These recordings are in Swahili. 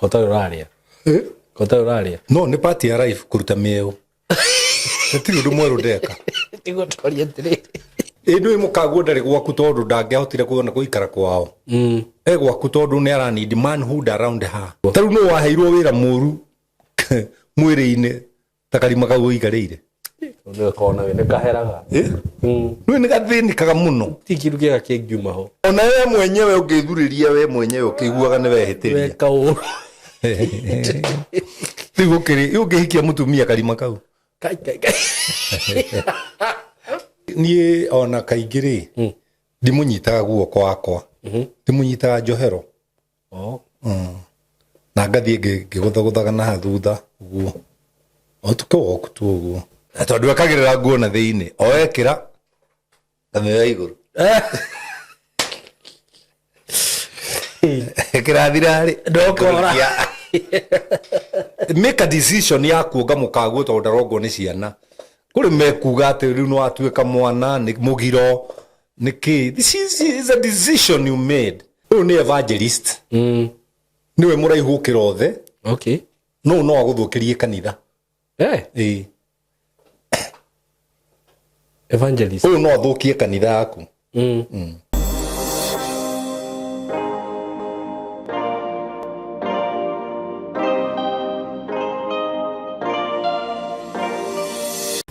Kota uraria. Kota uraria. No ni party ya life kuruta meo. Tiri ndu mweru ndeka. Tigo twaria ndire. Ndu imukagu ndari gwaku tondu ndangehotire kuona kuikara kwao. Gwaku tondu ni arani manhood around her. Taru no waheirwo wira muru mwiri-ine takarima kau ikarire. Ndio kona wene kaheraga. Ndu ni gathĩnĩkaga muno. Tikiru kiega kingiuma ho. Ona we mwenyewe ungithuriria we mwenyewe ukiguaga ni wehitiria. Weka uru. Tigo kiri ungihikia mutumia karima kau. Kai. Ni ona kaingiri ndimunyitaga guoko wakwa. Ndimunyitaga njohero. Na ngathie ngigũthagũthaga na thutha guo. Otuko tu guo. Tondu akagirira nguo na thiini. Oekira kamera iguru. Kirathirari ndokora. Make a decision ya kuonga mukagu tondu ndarongo ni ciana. Kuri mekuga ati riu no atuika mwana ni mugiro niki. This is a decision you made. Uyu ni evangelist. Niwe muraihu kirothe. Okay. No aguthukirie kanitha. Evangelist. Uyu no athukie kanitha yaku.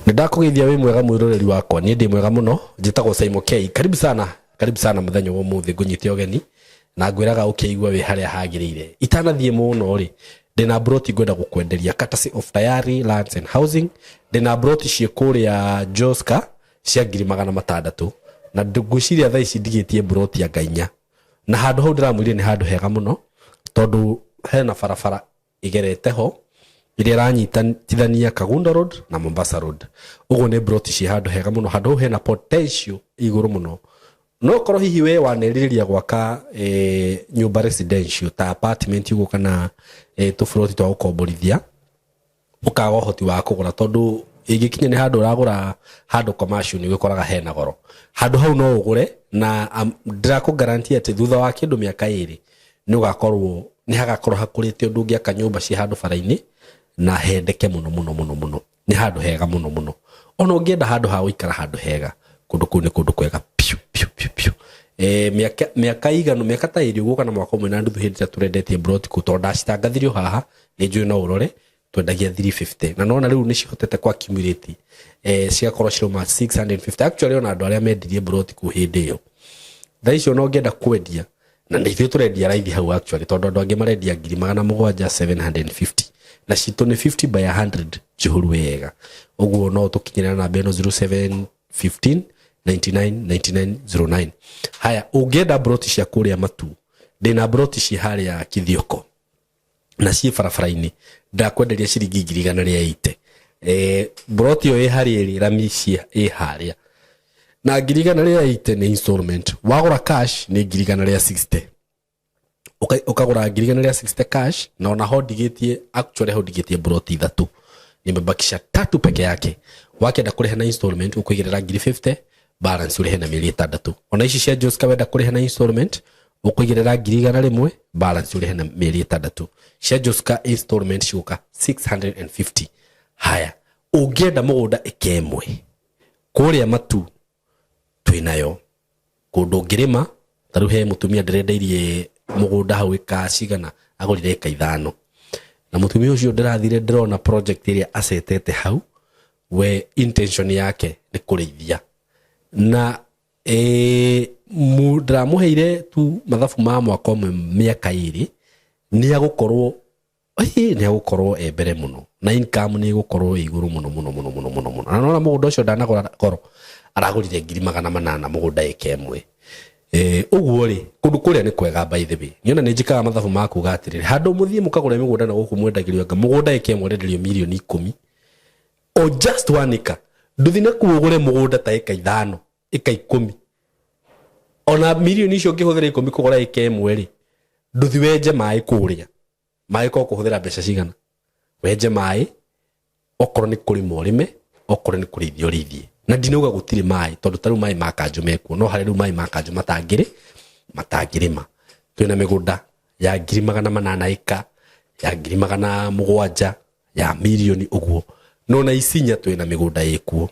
Ndakugithia wi mwega mwiroreri wakwa ni ndi mwega muno njitagwo Simon K. Karibu sana muthenya wa muthi ngunyite ogeni na ngwiraga ukigwa wi haria hagirire itanathie muno ri ndina broti ngwenda gukwenderia courtesy of Tayari Lands and Housing. Ndina broti ciekuria Joska cia 600 na ngwiciria thaa ici ndigitie broti ya ngainya na handu hau ndiramwire ni handu hega muno tondu hena barabara igerete ho iria ranyitithania Kagunda Road na Mombasa Road. Uguo ni broti ci handu hega muno, handu hena potential iguru muno. No korwo hihi we waneriria gwaka nyumba residential ta apartment uguo kana tu froti twa gukomborithia ukaga uhoti wa kugura tondu igikinya ni handu uragura handu commercial ni gwikoraga hena goro. Handu hau no ugure na ndiraku guarantee ati thutha wa kindu miaka iri ni ugakorwo ni hagakorwo hakurite undu ngiaka nyumba ci handu bara-ini na hendeke muno ni handu hega muno. Ona ungienda handu ha guikara handu hega kundu kuu ni kundu kwega piu. Miaka igano miaka ta iri uguo kana mwaka umwe na nduthu hindi turendetie broti kutonda citangathirio haha ni njui no urore twendagia 350 na nona riu ni cihotete kwa accumulate cigakorwo ciroma 650. Actually ona andu aria mendirie broti ku hindi iyo thaa icio no ngienda kwendia na ndithio turendia raithi hau actually tondu andu angi marendia 750 na citu ni 50 by 100 jihuru wega. Uguo no tukinyira na beno 0715 999909. Haya ungienda broti cia kuria matu ndina broti ci haria Kithioko na ci barabara-ini ndakwenderia ciringi 180. Broti yo haria iri ramisia haria na 180 ni installment. Wagura cash ni 160. Ukagura 160 cash na ona ho digitie actually ho digitie broti 3 nimebakisha 3 peke yake. Wakenda kuriha na installment ukuigirira 50 balance urihe na 600. Ona ici cia Joska wenda kuriha na installment ukuigirira 100 balance urihe na 600. Cia Joska installment ciuka 650. Haya ungienda mugunda ikemwe kuria matu twinayo kundu ngirima taruhe mutumia ndirendeirie mugunda hau ikacigana agurire eka 5 na mutumia ucio ndirathire ndirona project iria asetete hau we intention yake ni kurithia na ndiramuheire tu mathabu ma mwaka umwe miaka iri ni agukorwo mbere muno na income ni gukorwo iguru muno na nona mugunda ucio ndanagura koro aragurire 800 mugunda ikemwe. Uguo ri kundu kuria ni kwega by the way niona ni njikaga mathabu ma kuga atiriri handu muthie mukagura migunda na guku mwendagirio anga mugunda ikemwe renderio milioni 10 o just one acre nduthina kuugure mugunda ta eka 5 eka 10 ona milioni icio ngihuthira 10 kugura ikemwe ri nduthi wenje mai kuria mai ko kuhuthira mbeca cigana wenje mai okorwo ni kurima urime okorwo ni kurithia urithie na ndinauga gutire mai tondu taru mai makanju mekuo no hari ru mai makanju matangirima twina migunda ya 800 eka ya 700,000 ya milioni uguo no na Isinya twina migunda ikuo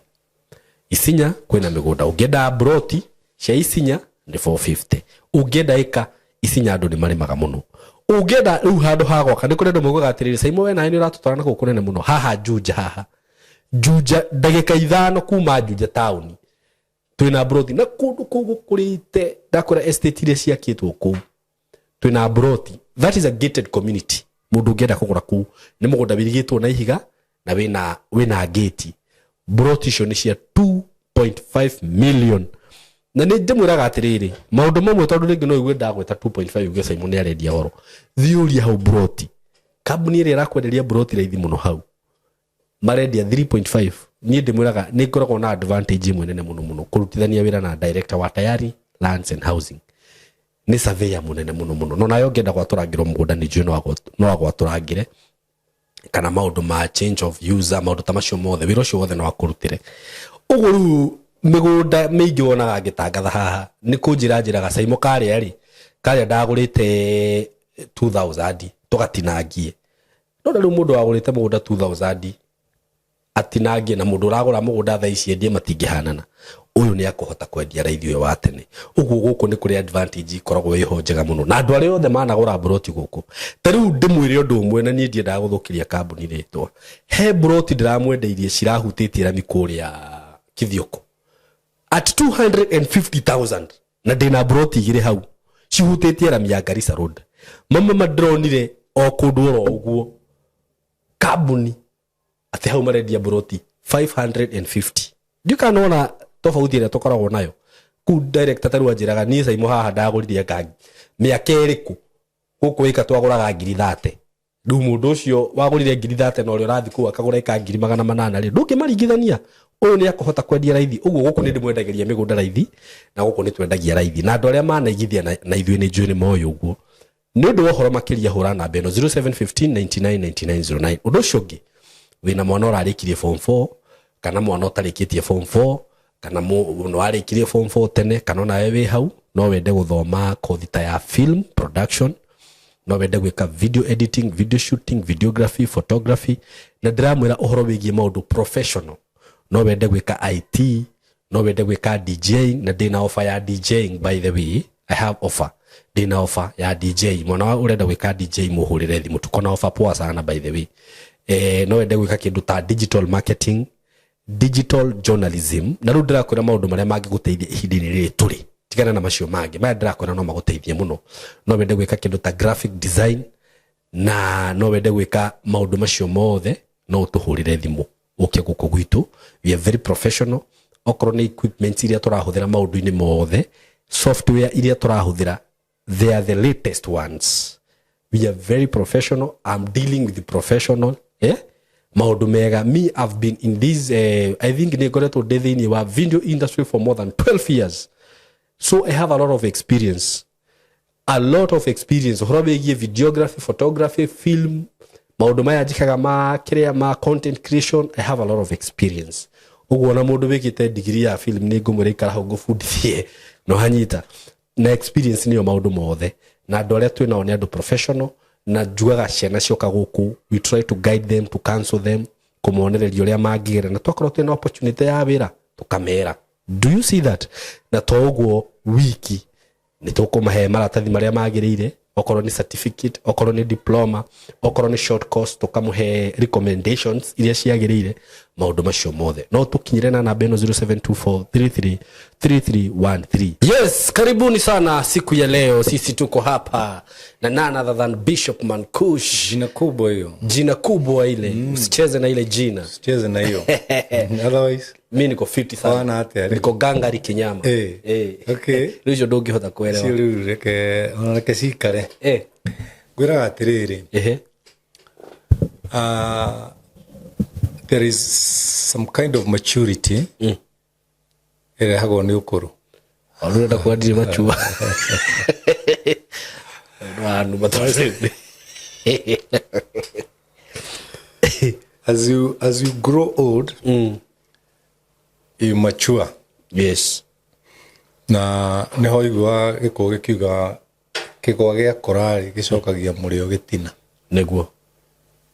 Isinya kwina migunda ungenda broti cia Isinya ni 450 ungenda eka Isinya andu ni marimaga muno ungenda riu handu hagwa kandi kuri ndu mugo gatiriri Saimo we na ni uratutwarana ku kunene muno haha Juja ndagika 5 kuma Juja town twina broti na kundu kugu kurite ndakora estate ile ciakitwo ku twina broti that is a gated community mundu ungenda kugura ku ni mugunda birigitwo na ihiga na wina gate broti cio ni cia 2.5 million na ni ndimwiraga atiriri maundu mamwe tondu ringi no igwe ndagweta 2.5 uge Saimo ni arendia oro thiuria hau broti kambuni ire irakwenderia broti raithi muno hau marendia 3.5 ni ndimwiraga ni ngoragwo na advantage munene muno kurutithania wira na director wa Tayari Lands and Housing ni surveyor munene muno no nayo ngenda gwaturangirwo mugunda ni njui no agwaturangire kana maundu ma change of user maundu tamacio mothe wira ucio wothe no akurutire uguo riu migunda mingi wonaga ngitangatha haha ni kunjiraga Saimo karia ndagurite 2000 tugatinangie no riu mundu wagurite mugunda 2000 atinangie na mundu uragura mugunda thaa ici endie matingihanana uyu ni akuhota kwendia raithi uyu wa tene uguo guku ni kuri advantage koragwo iho njega muno na andu aria othe managura broti guku tariu ndimwire undu umwe na nie ndienda guthukiria kambuni ritwa he broti ndiramwendeirie cirahutitie rami kuria Kithioko at 250,000 na dina broti igire hau cihutitie rami ya Garissa Road mama madronire o kunduro uguo kambuni ati hau marendia broti 550 ndikanona tofauti ile tokoragwo nayo ku director taru ajiraga ni Saimo haha ndaguririe gangi miaka iriku guku ika twaguraga 30 riu mundu ucio wagurire 30 no ri urathi ku akagura ika 800 ri nduke maringithania uyu ni akuhota kwendia raithi uguo guku ni ndimwendagiria migunda raithi na guku ni twendagia raithi na andu aria manaigithia na ithui ni njui ni moyo uguo ni undu wohoro makiria hura na beno 0715999909 undu ucio ngi wina mwana urarikirie form 4 kana mwana utarikitie form 4 kana no arikirie form 4 tene kana na wewe hau no wende guthoma kothi ta ya film production no wende gwika video editing video shooting videography photography na ndramwira uhoro wigie maundu professional no wende gwika IT no wende gwika DJing na dina offer ya DJing by the way I have offer dina offer ya DJ mwana urenda gwika DJ muhurire thimu tukona offer poa sana by the way no wende gwika kindu ta digital marketing digital journalism na ru ndirakwira maundu maria mangiguteithia ihindini riri turi tigana na macio mangi maya ndirakwira no maguteithie muno no wende gwika kindu ta graphic design na no wende gwika maundu macio mothe no utuhurire thimu uke guku gwitu we are very professional okoro ni equipment iria turahuthira maundu-ini mothe software iria turahuthira they are the latest ones we are very professional I'm dealing with the professional maundu mega me I've been in this I think ni goreto dethi wa video industry for more than 12 years so I have a lot of experience horobegie videography photography film maundu maya jikaga ma kiria ma content creation I have a lot of experience uguo na mundu wikite degree ya film ni ngumure ikara ngufundithie no hanyita na experience niyo maundu mothe na andu aria twina oni andu professional na juaga ciana cioka guku we try to guide them to counsel them kumonereria uria mangigera na twakorwo twina opportunity ya wira tukamera do you see that na toguo wiki ni tukumahe maratathi maria magirire okorwo ni certificate okorwo ni diploma okorwo ni short course tukamuhe recommendations iria ciagirire maundu macio mothe no tukinyire na namba 0724333313 yes karibuni sana siku ya leo sisi tuko hapa na none other than Bishop Mankush jina kubwa ile usicheze na ile jina usicheze na hiyo otherwise mimi niko fit sana niko gangari kinyama okay leo dogi hota kuelewa sio leo reke sikare gwira atiriri there is some kind of maturity ere hago ni ukuru alura kwa ndiri machua anu batose as you grow old you mature yes na ne hoigwa gikuo gikiuga kigwa gia korari gicokagia murio gitina neguo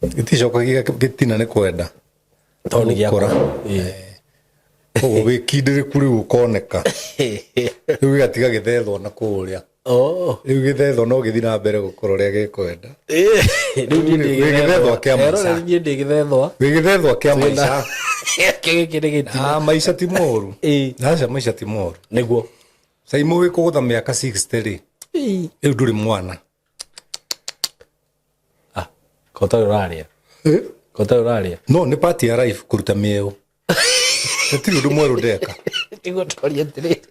Giticoka gitina ni kwenda toni giakora o wikindire kuri ukoneka riu gatiga githethwo na kuria riu githethwo no githi na mbere gukora ria gikwenda riu githethwo kia maica githethwo kia maica maica ti moru aca maica ti moru niguo sai muwi kugutha miaka 60 ri riu nduri mwana kota uraria no ni party ya life kuruta mieu tiri undu mweru ndeka tigo toria tiri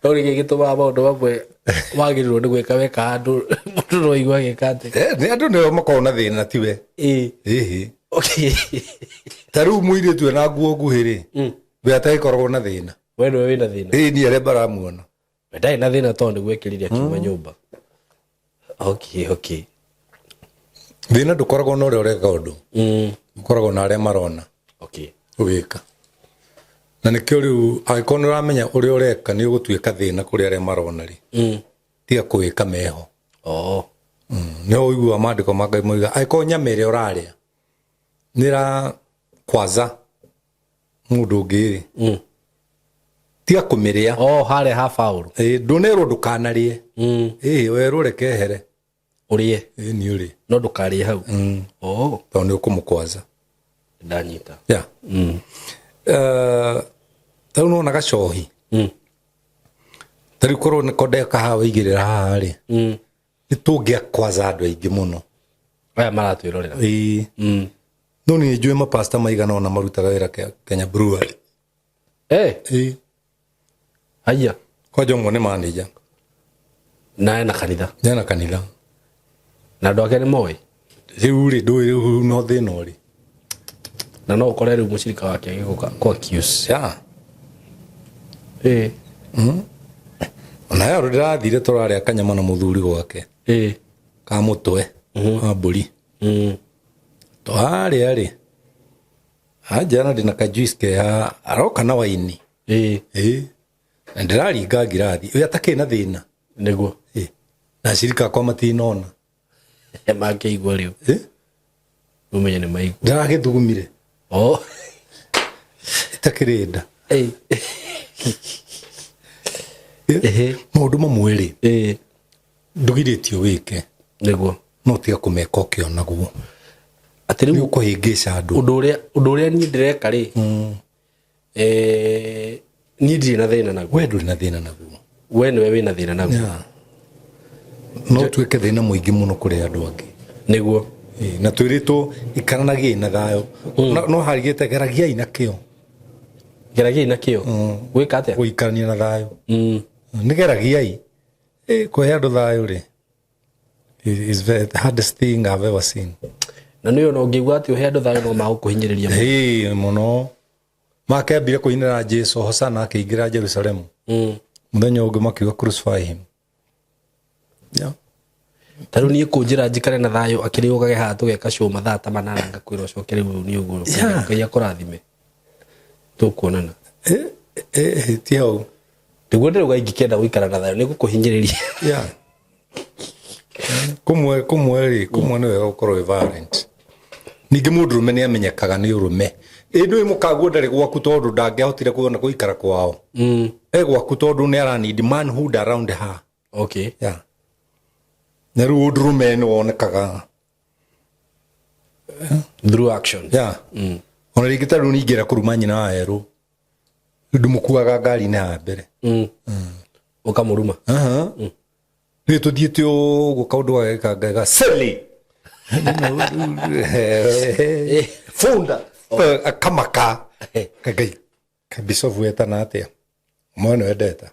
ori gigituma maundu mamwe wagirirwo ni gwika weka andu mundu no igwa gikate ni andu ne makona thina tiwe okay taru muire tu na nguo nguhiri we ataikoragwo na thina we no wina thina ni are baramuona ndai na thina tondu gwikiriria kiuma nyumba okay thina ndukoragwo na uria ureka undu ukoragwo na aria marona okay wika na nikio riu aikonu ramenya uria ureka ni ugutuika thina kuri aria marona ri tiga kuwika meho no uigua maandiko magai moiga aiko nyamere uraria nira kwaza mundu ngiri tiga kumiria hare ha faulu ndunero ndukanarie weru rekehere urie ni uri no ndukarie hau tondu ukumukwaza ndanyita tau no nagacohi tari korwo ni kodeka hawa igirira hari ni tungia kwaza andu aingi muno aya maratwirorera no ni njue mapasta maigana ona marutaga wira Kenya Brewery aya kwa jongo ni manager na kanitha na ndo akene moi riu ri ndu no thina uri na no ukore riu mucirika wake agiguka kwa accuse ona yaro ndirathire turaria kanyama na muthuri gwake ka mutwe wa mburi twaria ri ajana ndina ka juice ke aroka na waini na ndiraringa ngirathi uya takina thina niguo na cirika kwa matinona makeigua riu umenye ni maigua ndiragithugumire itakirenda maundu mamwe ri ndugiritio wike niguo no tiga kumeka ukionaguo ati riu ukuhingica andu undu uria ni ndireka ri ni ndiri na thina naguo we nduri na thina naguo we niwe wina thina naguo no tuike thina muingi muno kuri andu angi niguo na twirito ikaranagie na thayo no harigite geragia ina kio gwika atia guikarania na thayo ni geragiai kwe andu thayo ri is the hardest thing I've ever seen na niyo no ngigwa ati uhe andu thayo no magukuhinyiriria muno makambire kuinira Jesu Hosana akiingira Jerusalem muthenya ungi makiuga crucify him taru ni kunjira njikare na thayo akiri ugage ha tugeka show mathaa ta manana ngakwira ucokere uyu ni uguo ngai akurathime tukuonana tiao niguo ndiruga ingikenda guikara na thayo ni gukuhinyiriria kumwe ni wega gukorwo violent ningi mundurume ni amenyekaga ni urume ndu imukaguo ndari gwaku tondu ndangihotire kuona guikara kwao gwaku tondu ni arani demand hood around her na riu ndurume ni wonekaga through action ona ringi taru ningira kuruma nyina wa heru ndumukuaga ngari na mbere ukamuruma ni tuthiete uguo kaundu gageka seli funda akamaka kagai kabisofu etana atia mwana wendeta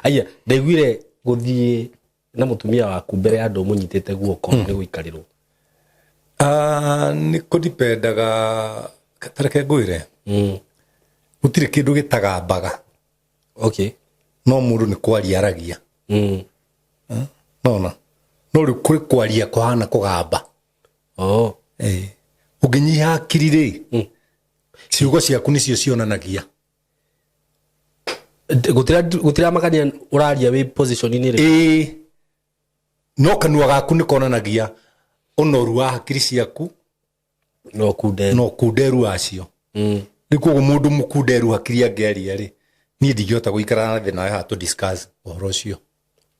aya ndaiguire guthie na mutumia waku mbere ya andu munyitete guoko ni guikarirwo ni kudipendaga katareke nguire gutire kindu gitagambaga no mundu ni kwaria aragia no kuri kwaria kuhana kugamba uginyiha akiri ri ciugo ciaku nicio cionanagia gutira makania uraria wi position ni ri no kanua gaku ni konanagia onoru wa hakiri ciaku no kunderu acio rikuo mundu mukunderu hakiri angeria ri ni ndigihota guikara na thina ha to discuss uhoro ucio.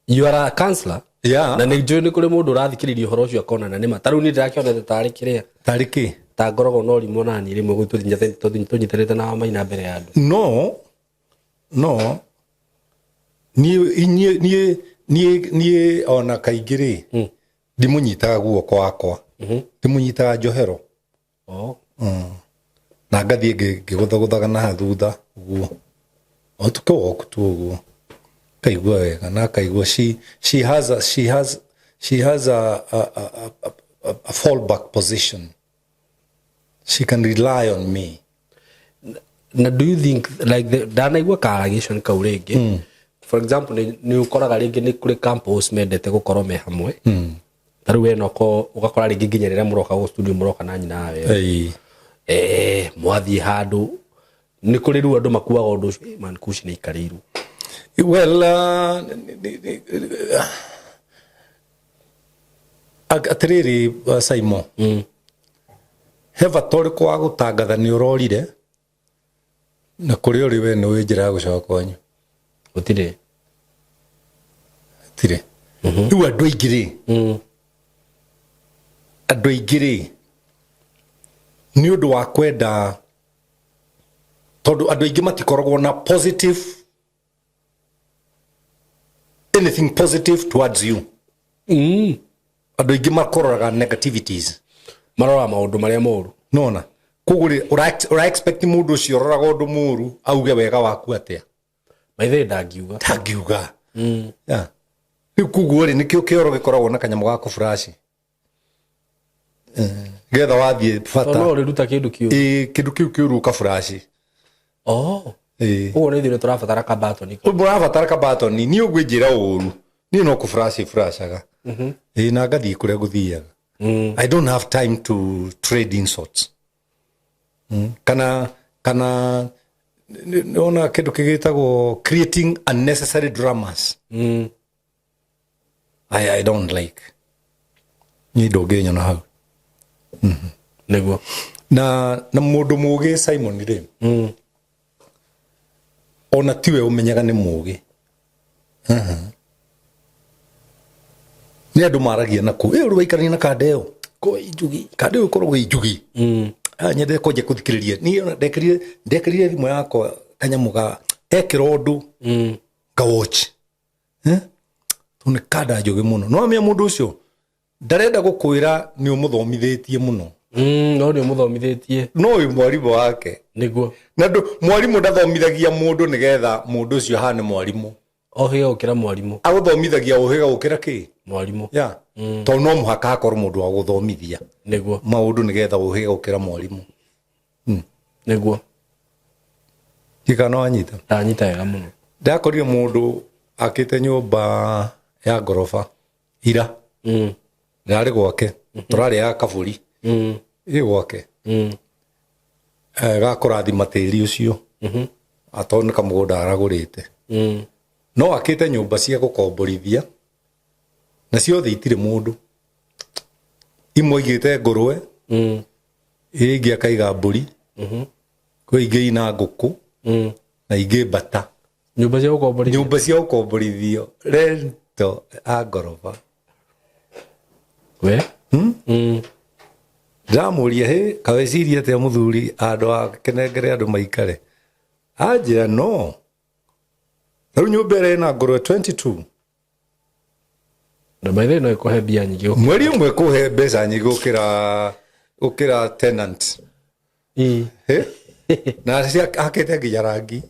You are a counselor? Yeah. Na nĩ njũĩ nĩ kũrĩ mũndũ ũrathikĩrĩria ũhoro ũcio akona na nĩma. Ta rĩu niĩ ndĩrakĩonete tarĩ kĩrĩa. Tarĩ kĩ? Ta ngoragwo na ũrimũ na niĩ rĩmwe tũnyitanĩte na Wamaina mbere ya andũ. No. Niĩ ona kaingĩ rĩ ndimũnyitaga guoko wakwa. Ndimũnyitaga njohero. Na ngathiĩ ngĩgũthagũthaga na thutha ũguo. O tukĩwoku tu ũguo. Kaigua wega na kaigua she has a fallback position. She can rely on me. Na do you think like ndanaigua karagation kau rĩngĩ? For example nĩ ũkoraga rĩngĩ nĩ kũrĩ campus mendete gũkorwo me hamwe. Ta rĩu eno ũgakora rĩngĩ nginya rĩrĩa mũroka gũ studio mũroka na nyina nawe. Mwathiĩ handũ nĩ kũrĩ rĩu andũ makuaga ũndũ ũcio man kuci nĩ ikarĩirwo. Well, atiriri Simon. Heva toriko wa gutangatha ni urorire na kuri uri we no njira gucoka kwanyu. Gutire. Tire. Riu andu aingiri. Andu aingiri. Ni undu wa kwenda tondu andu aingĩ matikoragwo na positive anything positive towards you. Andu aingĩ makoraga negativities. Marora maundu maria moru. Nona. Kuguri ura expect mundu ucio roraga undu muru auge wega waku atia. Maithe ndagiuga. Ndagiuga. Yeah. Riu kuguri nikio kioro gikoragwo na kanyamu ga kuflash. Getha wathie bata. No riruta kindu kiu. Kindu kiu kiuru ka flash. Ugo nĩ ithuĩ tũrabatara ka batoni. Ũrabatara ka batoni ni ũgwĩnjĩra ũru. Ni no kuflashaga. Na ngathii kuria guthiaga. I don't have time to trade insults. Kana ona kindu kigitagwo creating unnecessary dramas. I don't like. Ni ndũngĩnya na hau. Nĩguo. Na mũndũ mũũgĩ Simon rĩ. Ona tiwe umenyaga nĩ mũũgĩ. Ni andu maragia naku uri waikarania na kadeo ko ijugi kadeo korwo ijugi nyende koje kuthikiriria ni ndekirire thimu yakwa kanyamuga ekira undu ga watch tune kada njugi muno no amia mundu ucio ndarenda gukwira ni umuthomithitie muno no ni umuthomithitie no uyu mwarimu wake niguo na mwarimu ndathomithagia mundu nigetha mundu ucio hane mwarimu ohiga ukira mwarimu aguthomithagia ohiga ukira ki mwarimu ya to no muhaka akorwo mundu wa guthomithia niguo maundu nigetha ohiga ukira mwarimu niguo ikano anyita anyita wega muno ndakorire mundu akite nyumba ya gorofa ira ndari gwake turari ya kaburi iri gwake gakurathima tiri ucio atonika mugunda aragurite no akite nyumba cia gukomborithia na ciothe itire mundu imwe igite ngurwe ingi akaiga mburi kwa ingi ina nguku na ingi mbata nyumba cia gukomborithio rento a ngoroba we ndamuria he kaweciria atia muthuri andu akenengere andu maikare anjira no riu nyumba ĩrĩa ĩna ngũrwe 22 na by the way no ikuhe mbia nyingĩ mweri ũmwe kuhe mbeca nyingĩ gũkĩra tenant na akĩte nginya rangi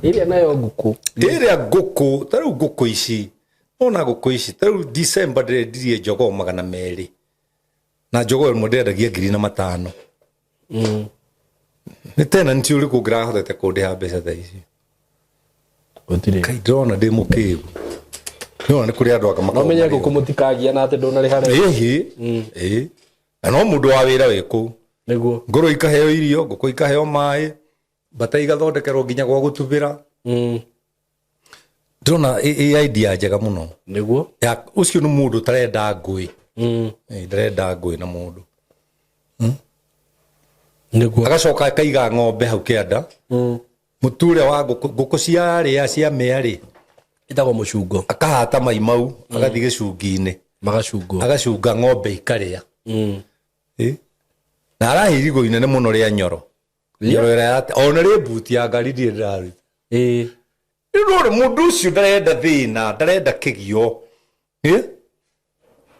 ĩrĩa nayo ngũkũ ta rĩu ngũkũ ici ona ngũkũ ici ta rĩu December ndĩrendirie njogoo 200 na njogoo ĩmwe ndĩrendagia 5,000 ni tenant ũrĩkũ ngĩrahotete kũndĩha mbeca tha ici gũtirĩ kai ndĩrona ndĩ mũkĩgu nĩona nĩ kũrĩ andũ no menye ngũkũ mũtikagia na atĩ ndũnarĩha na no mũndũ wa wĩra wĩ kũu nĩguo ngũrwe ikaheo irio ngũkũ ikaheo maĩ mbata igathondekerwo nginya gwa gũtubĩra ndona idea njega muno niguo ya ucio ni mundu tarenda ngui ndarenda ngui na mundu niguo agacoka akaiga ng'ombe hau kianda muture wa nguku cia meari itagwo mucungo akahata mai mau agathi gicungi-ini agacunga ng'ombe ikaria na arahirigo inene muno ria nyoro ria ona ri buti ya ngari ndire ndiraruta rore mundu ucio ndarenda thina ndarenda kigio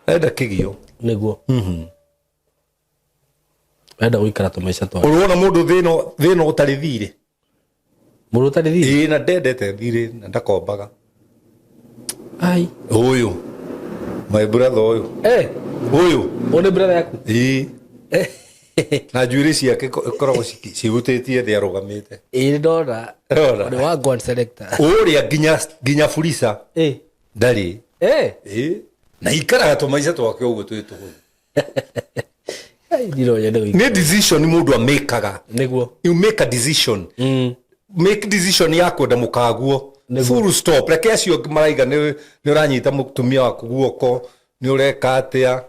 ndarenda kigio niguo enda guikara tumaica twa urona mundu thina utari thire mundu utari thire na ndendete thire na ndakombaga ai uyu my brother uyu one brother yaku na njuĩrĩ ciake ikoragwo cihutĩtie thĩ arũgamĩte ndona nĩ wa God selector ũrĩa nginya Fuliza ndarĩ na ikaraga tũmaica twake ũguo twĩ tũhũthũ nĩ decision mũndũ amĩkaga nĩguo you make a decision make decision ya kwenda mũkaguo full stop reke acio maraiga nĩ ũranyita mũtumia waku guoko nĩ ũreka atĩa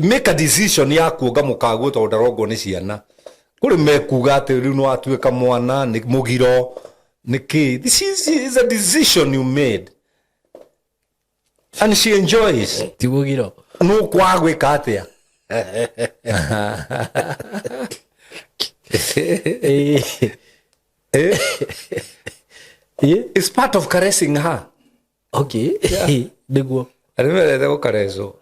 make a decision ya kuonga mukaguo to ndarongo ni ciana kuri mekuga ati riu no atuika mwana ni mugiro niki this is a decision you made and she enjoys ti mugiro no kwagwika atia it's part of caressing her okay niguo arimerete gukarezo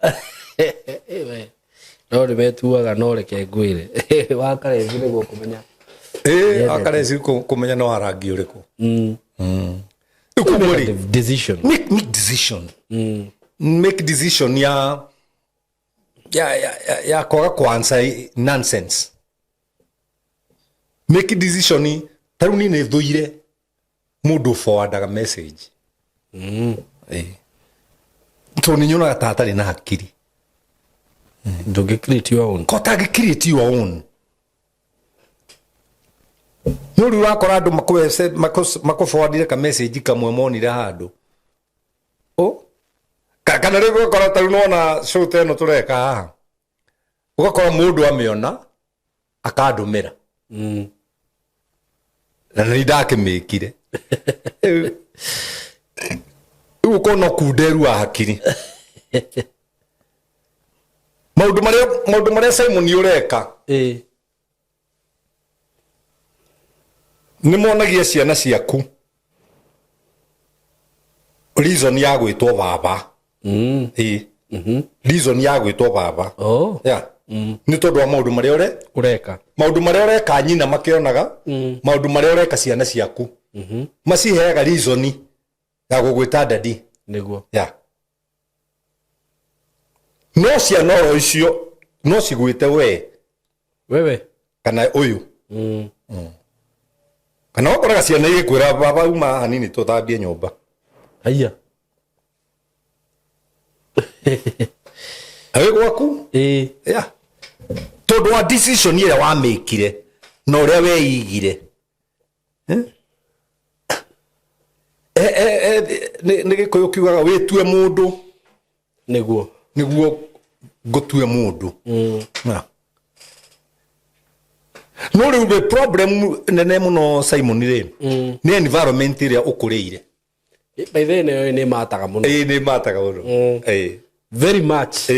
no nĩ metuaga no reke ngwĩre wakareci nĩguo kũmenya wakareci kũmenya no arangi ũrĩkũ decision make decision ya kwaga kwansa nonsense make decision tarĩu niĩ nĩ thũire mũndũ forwardaga message tondũ nĩ nyonaga ta atarĩ na hakiri ndũngĩ create your own kota create your own nuri wakora andu makuforwardire ka message kamwe monire handu kana rĩu gũkora ta nona show teno tureka haha ugakora mundu amiona akandumira na nĩ ndakĩmĩkire rĩu ũkona kunderu wa hakiri maundu maria Simon ureka ni monagia ciana ciaku reason ya gwitwo baba reason ya gwitwo baba ni tondu wa maundu maria ureka nyina makionaga maundu maria ureka ciana ciaku maciheaga reason ya gugwita dadi niguo no ciana oro icio no cigwite wewe kana uyu kana okoraga ciana igikwira baba uma hanini tuthambie nyumba haya awe gwaku tondu wa decision ira wa mekire na uria weigire ni gikuyu kiugaga witue mundu niguo ngutue mundu no riu the problem nene muno Simon ri ni environment ria ukuriire by the way ni mataga muno ni mataga muno very much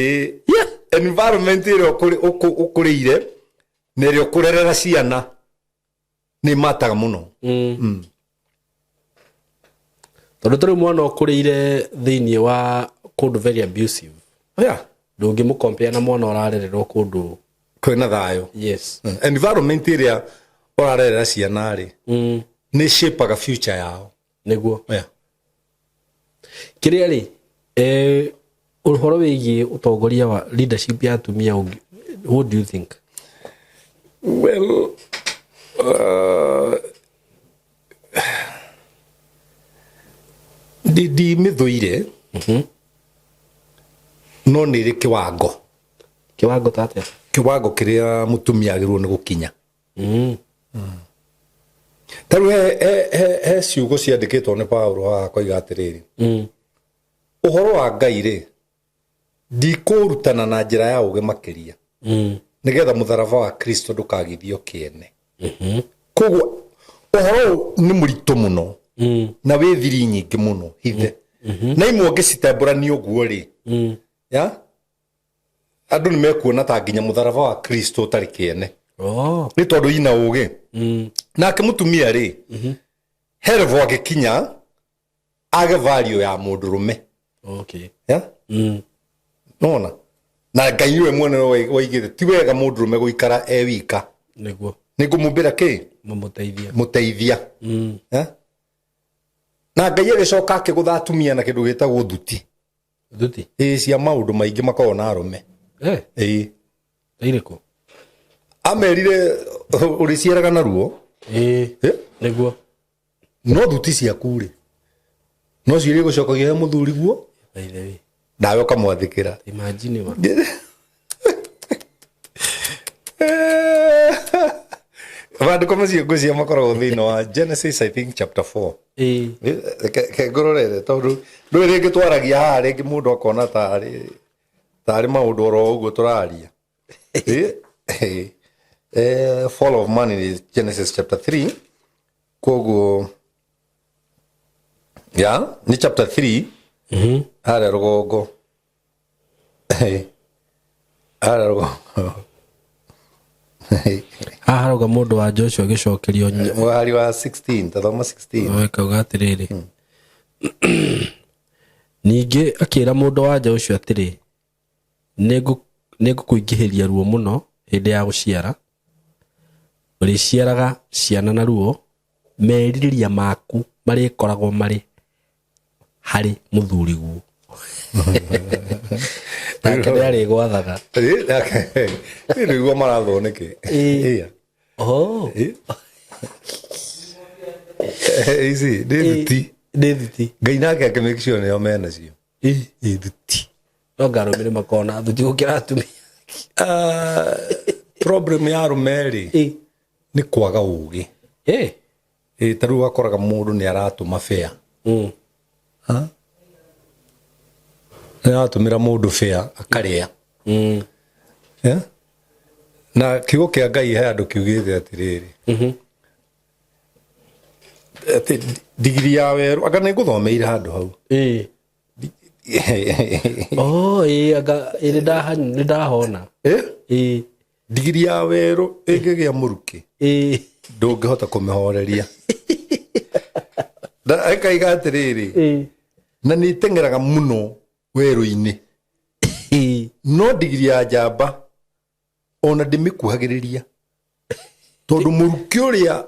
environment ria ukuriire ne ria ukurerera ciana ni mataga muno tondu turi mwana ukuriire thiini wa kundu very abusive ndungi mu compare na mwana urarererwo kundu kwina thayo yes environment ria urarerera ciana ri ni shape future yao niguo kiria ri uhoro wigie utongoria wa leadership ya atumia what do you think? Well di mithuire no nä rä kiwango tate kiwango kiria mutumia agirwo ni gukinya taru he ciugo ciandikitwo ni Paulo ha koiga atiriri uhoro wa Ngai ri ndikurutana na njira ya uge makiria nigetha mutharaba wa Kristo ndukagithio kiene koguo uhoro ni murito muno na we thiri nyingi muno hithe na imwe ngicitembũrani uguo ri ya andu ni mekuona ta nginya mutharaba wa Kristo utari kiene ni tondu ina uge nake mutumia ri hervo agikinya age value ya mundurume ya nona na Ngai we mwene waigire ti wega mundurume guikara wika niguo ningumumbira ki muteithia ya na Ngai agicoka akigutha atumia na kindu gitagwo thuti cia maundu maingi makona arume iriko amerire uriciaraga naruo niguo no thuti ciaku ri no ciiri gucokagia muthuri guo nawe ukamwathikira imagine wa vandu kama cia makoragwo thiini wa Genesis I think chapter 4 ke ngororere tondu ndui ringi twaragia haha ringi mundu akona tari maundu oro uguo turaria fall of man is Genesis chapter 3 koguo ni chapter 3 ara rogongo ara rogongo haroga mundu wa Joshua gicokerio mwari wa 16 tathoma 16 weka atiriri ningi akira mundu wa Joshua atiri nigukuingihiria ruo muno hindi ya guciara uriciaraga ciana na ruo meririria maku mari koragwo mari hari muthuri guo nake ndari gwathaga ni guo marathoneke easy David Ngai nake ake make sure nio mena cio thuti no ngarumire makona thuti gukira atumia problem ya rumeri ni kwaga ugi taru akoraga mundu ni aratuma fea atumira mundu fea akaria na kiugo kia Ngai he andu kiugite atiriri digiri ya weru aga ni guthomeire handu hau aga ni ndahona digiri ya weru ingigia muruki ndungihota kumihoreria da akaiga atiriri na ni tengeraga muno weru-ini no digiri ya njamba ona ndimikuhagiriria tondu muruki uria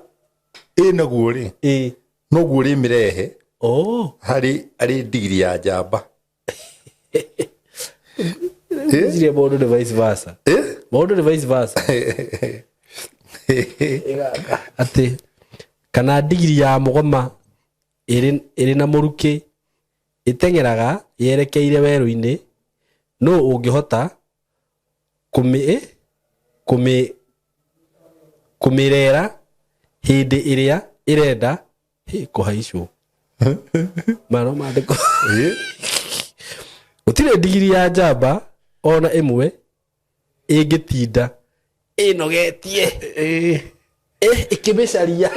inaguo ri no guo ri mirehe hari digiri ya njamba Zile modo de vice versa modo de vice versa ati kana digiri ya mugoma iri na muruki itengeraga yerekeire weru-ini no ungihota kumirera hindi iria irenda kuhaicwo maro mandiko utire digiri ya njamba ona imwe ingitinda inogetie ikibicaria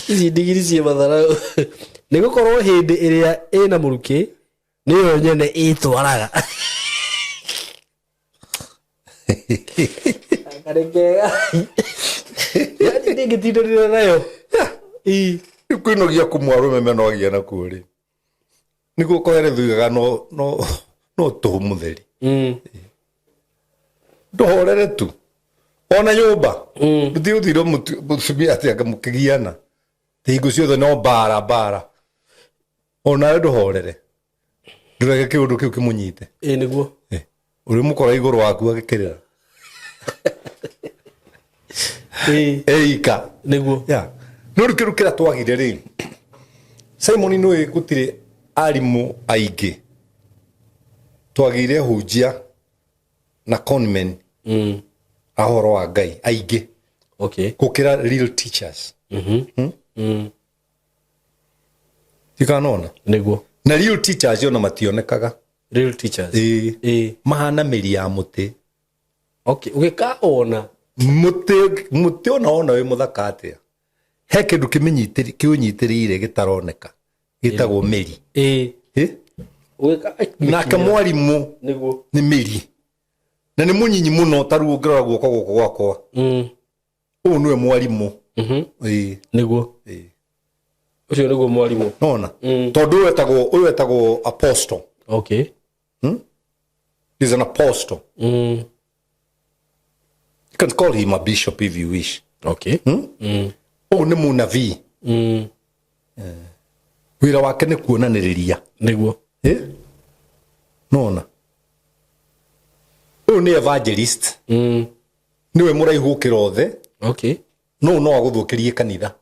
ici digiri cia mathara nigukorwo hindi iria ina muruki niyo nyene itwaraga akarengega yani ndingitindanira nayo kwinogia kumwarume menogia na kuri niguo koerethugaga no tuhumutheri nduhorere tu ona nyumba nduthi uthiro mutumia ati akamukigiana tingu ciothe no bara ona nduhorere ndurege kiundu kiu kimunyite niguo uri mukora iguru waku agikirira ika niguo no rukirukira twagire ri Simon no gutire arimu aingi twagire hujia na conmen ahoro wa Ngai aingi Okay. gukira real teachers tikanona Niguo. na real teachers ona mationekaga Real teachers. mahana mĩri ya mũtĩ Okay. Ugikaona. mũtĩ ona wĩ mũthaka atĩa he kĩndũ kĩũnyitĩrĩire gĩtaroneka gĩtagwo mĩri nake mwarimũ niguo nĩ mĩri na nĩ mũnyinyi mũno tarũ ũngĩrora guoko gũkũ gwakwa ũyũ nĩwe mwarimũ niguo ucio niguo mwarimũ nona tondũ ũyũ wetagwo apostle. Okay. He's an apostle. You can call him a bishop if you wish. Okay. Ũyũ nĩ mũnabii wĩra wake nĩ kuonanĩrĩria niguo nona ũyũ nĩ evangelist nĩwe mũraihu gũkĩra othe. Okay. no agũthũkĩrie kanitha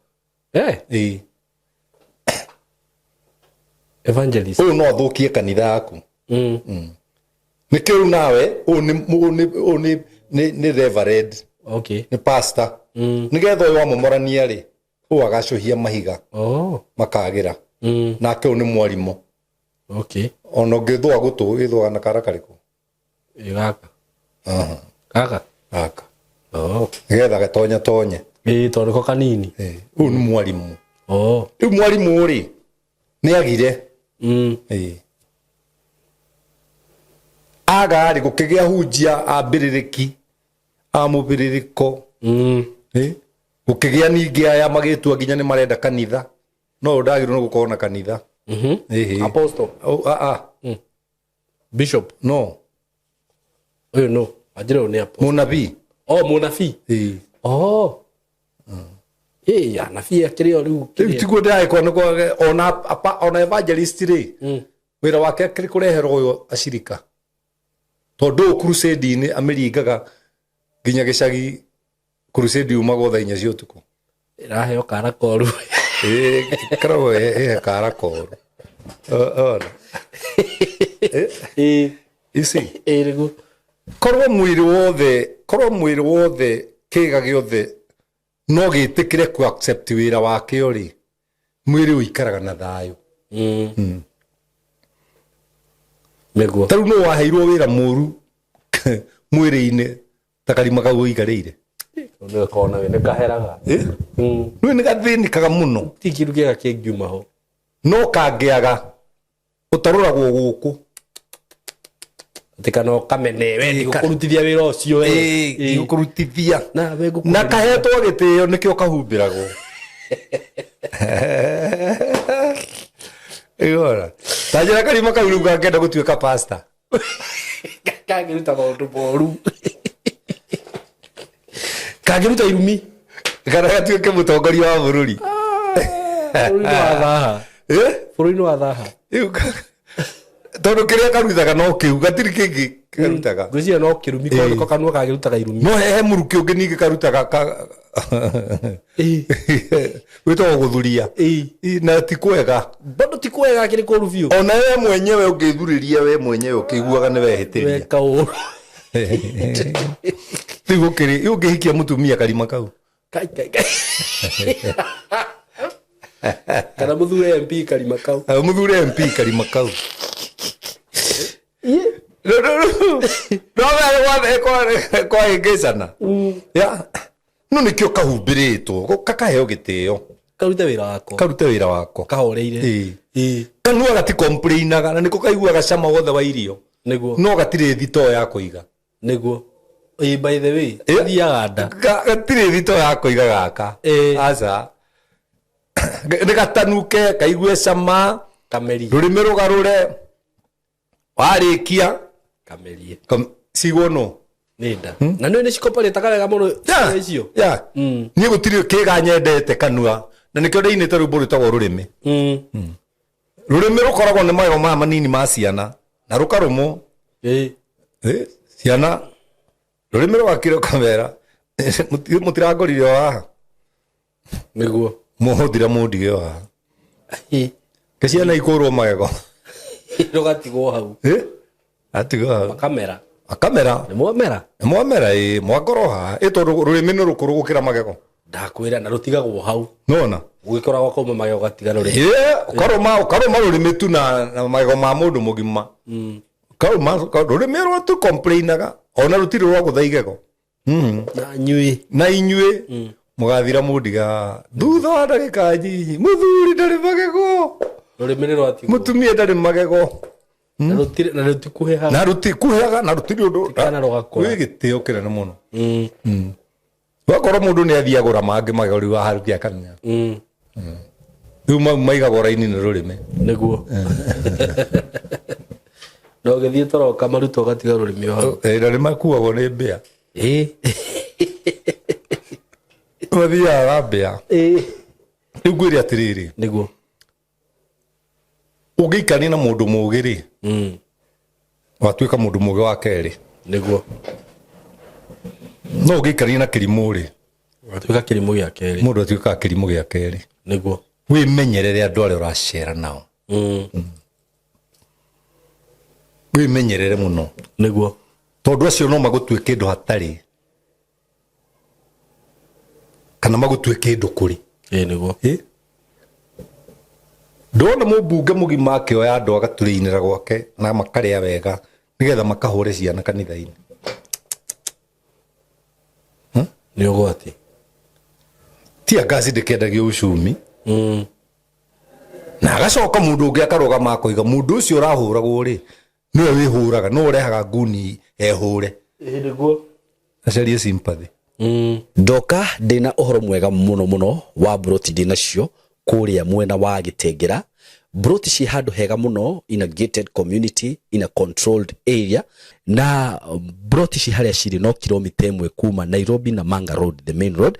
evangelist ũyũ no athũkie kanitha yaku nĩkĩo rĩu nawe ũyũ nĩ reverend. Okay. nĩ pastor nĩgetha ũyũ wamomorania rĩ ũyũ agacũhia mahiga makagĩra nake ũyũ nĩ mwarimũ. Okay. ona ũngĩthũa gũtũ gĩthũaga na kara karĩkũ gaka gaka nĩgetha gatonye tondũ nĩko kanini. ũyũ nĩ mwarimũ. Rĩu mwarimũ rĩ nĩ agire agarĩ gũkĩgĩa hunjia ambĩrĩrĩki amũbĩrĩrĩko gũkĩgĩa ningĩ aya magĩtua nginya nĩ marenda kanitha no ndagĩrwo nĩ gũkorwo na kanitha. Apostle. Bishop. No ũyũ no ajira nĩ apostle. Mũnabii. Mũnabii. Anabii akĩrĩ rĩu tiguo ndĩragĩkorwo ona evangelist rĩ wĩra wake akĩrĩ kũreherwo ũyũ acirika tondũ crusade-inĩ amĩringaga nginya gĩcagi crusade umagwo thaa 4 cia ũtukũ ĩraheo kara koru karagwo he kara koru rĩgu korwo mwĩrĩ wothe kĩga gĩothe no gĩtĩkĩre ku accept wĩra wakĩo rĩ mwĩrĩ ũikaraga na thayũ. nĩguo tarĩu no waheirwo wĩra mũru mwĩrĩ-inĩ ta karima kau ũikarĩire nĩ kaheraga nĩ nĩ gathĩnĩkaga mũno ti kĩndũ kĩega kĩngiuma ho no kangĩaga ũtarũragwo gũkũ atĩ kana ũkamene we ndigũkũrutithia wĩra ũcio ndigũkũrutithia na kahetwo gĩtĩo nĩkĩo kahumbĩragwo ta njĩra karima kau rĩu kangĩenda gũtuĩka pastor kangĩruta maũndũ moru kangĩruta irumi kana gatuĩke mũtongoria wa bũrũri bũrũri-inĩ wa thaha tondũ kĩrĩa karutaga no kĩu gatirĩ kĩngĩ karutaga ngwĩciria no kĩrumi nĩko kanua kangĩrutaga irumi no he mũrukĩ ũngĩ ningĩ karutaga wĩtagwo gũthuria na ti kwega bado ti kwega kĩrĩ kũru biũ ona we mwenyewe ũngĩthurĩria we mwenyewe ũkĩiguaga nĩ wehĩtĩria weka ũru rĩu ũngĩhikia mũtumia karima kau kana mũthure MP karima kau mũthure MP karima kau kwahĩngĩcana no nĩkĩo kahumbĩrĩtwo kakaheo gĩtĩo karute wĩra wako kahoreire kanua gati complainaga na nĩko kaiguaga cama wothe wa irio no gatirĩ thitoo ya kũiga nĩguo by the way athiaga nda gatirĩ thitoo ya kũiga gaka aca nĩ gatanuke kaigue cama kameri rũrĩmĩ rũgarũre warĩkia kamerie cigwo no nĩ nda na nĩ cikoparĩtaga wega mũno icio niĩ gũtirĩ kĩga nyendete kanua na nĩkĩo ndĩinĩte rwĩmbo rwĩtagwo rũrĩmĩ rũrĩmĩ rũkoragwo nĩ magego maya manini ma ciana na rũkarũmwo ciana rũrĩmĩ rwakire kamera mũtirangorire o haha nĩguo mũhũthire mũndige o haha ciana ikũrwo magego rũgatigwo hau atigwo hau kamera akamera ni mwamera mwakoroha itondo rurimi ni rukuru gukira magego ndakwira na rutigagwo hau nona gugikoragwo kuma magego gatiga rurimi ukaroma rurimi tu na magego ma mundu mugima ukaroma rurimi rwatu complainaga ona rutiri rwa guthaigego na inyui mugathira mundiga thutha wa ndagika nyinyi muthuri ndari magego rurimi ni rwatigwo mutumia ndari magego na rutikuhehaga na rutiri undu kana rugakora wigitio kinene muno wakorwo mundu ni athiagura mangi magego riu aharukia kanya riu maigagwo raini ni rurimi niguo no githie toroka maruto gatiga rurimi hau ndari makuagwo ni mbia wathiaga mbia riu ngwire atiriri niguo ungikari na mundu mugiri watuika mundu mugi wa keri niguo no ungikari na kirimuri watuika kirimu gia keri mundu atuika kirimu gia keri niguo wimenyerere andu aria uracera nao wimenyerere muno niguo tondu acio no magutue kindu hatari kana magutue kindu kuri niguo ndona mubunge mugima akioya andu agaturinira gwake na makaria wega nigetha makahure ciana kanitha-ini ni ugwati tia gasi ndikendagio ucumi na agacoka mundu ungi akarugama akoiga mundu ucio urahuragwo ri niwe wihuraga no urehaga nguni ehure niguo acarie sympathy ndoka ndina uhoro mwega muno wa broti ndinacio kuria mwena wa Gitengera. Broti ci handu hega muno in a gated community in a controlled area, na broti ci haria ciri no kilomita 1 kuma Nairobi na Manga Road, the main road,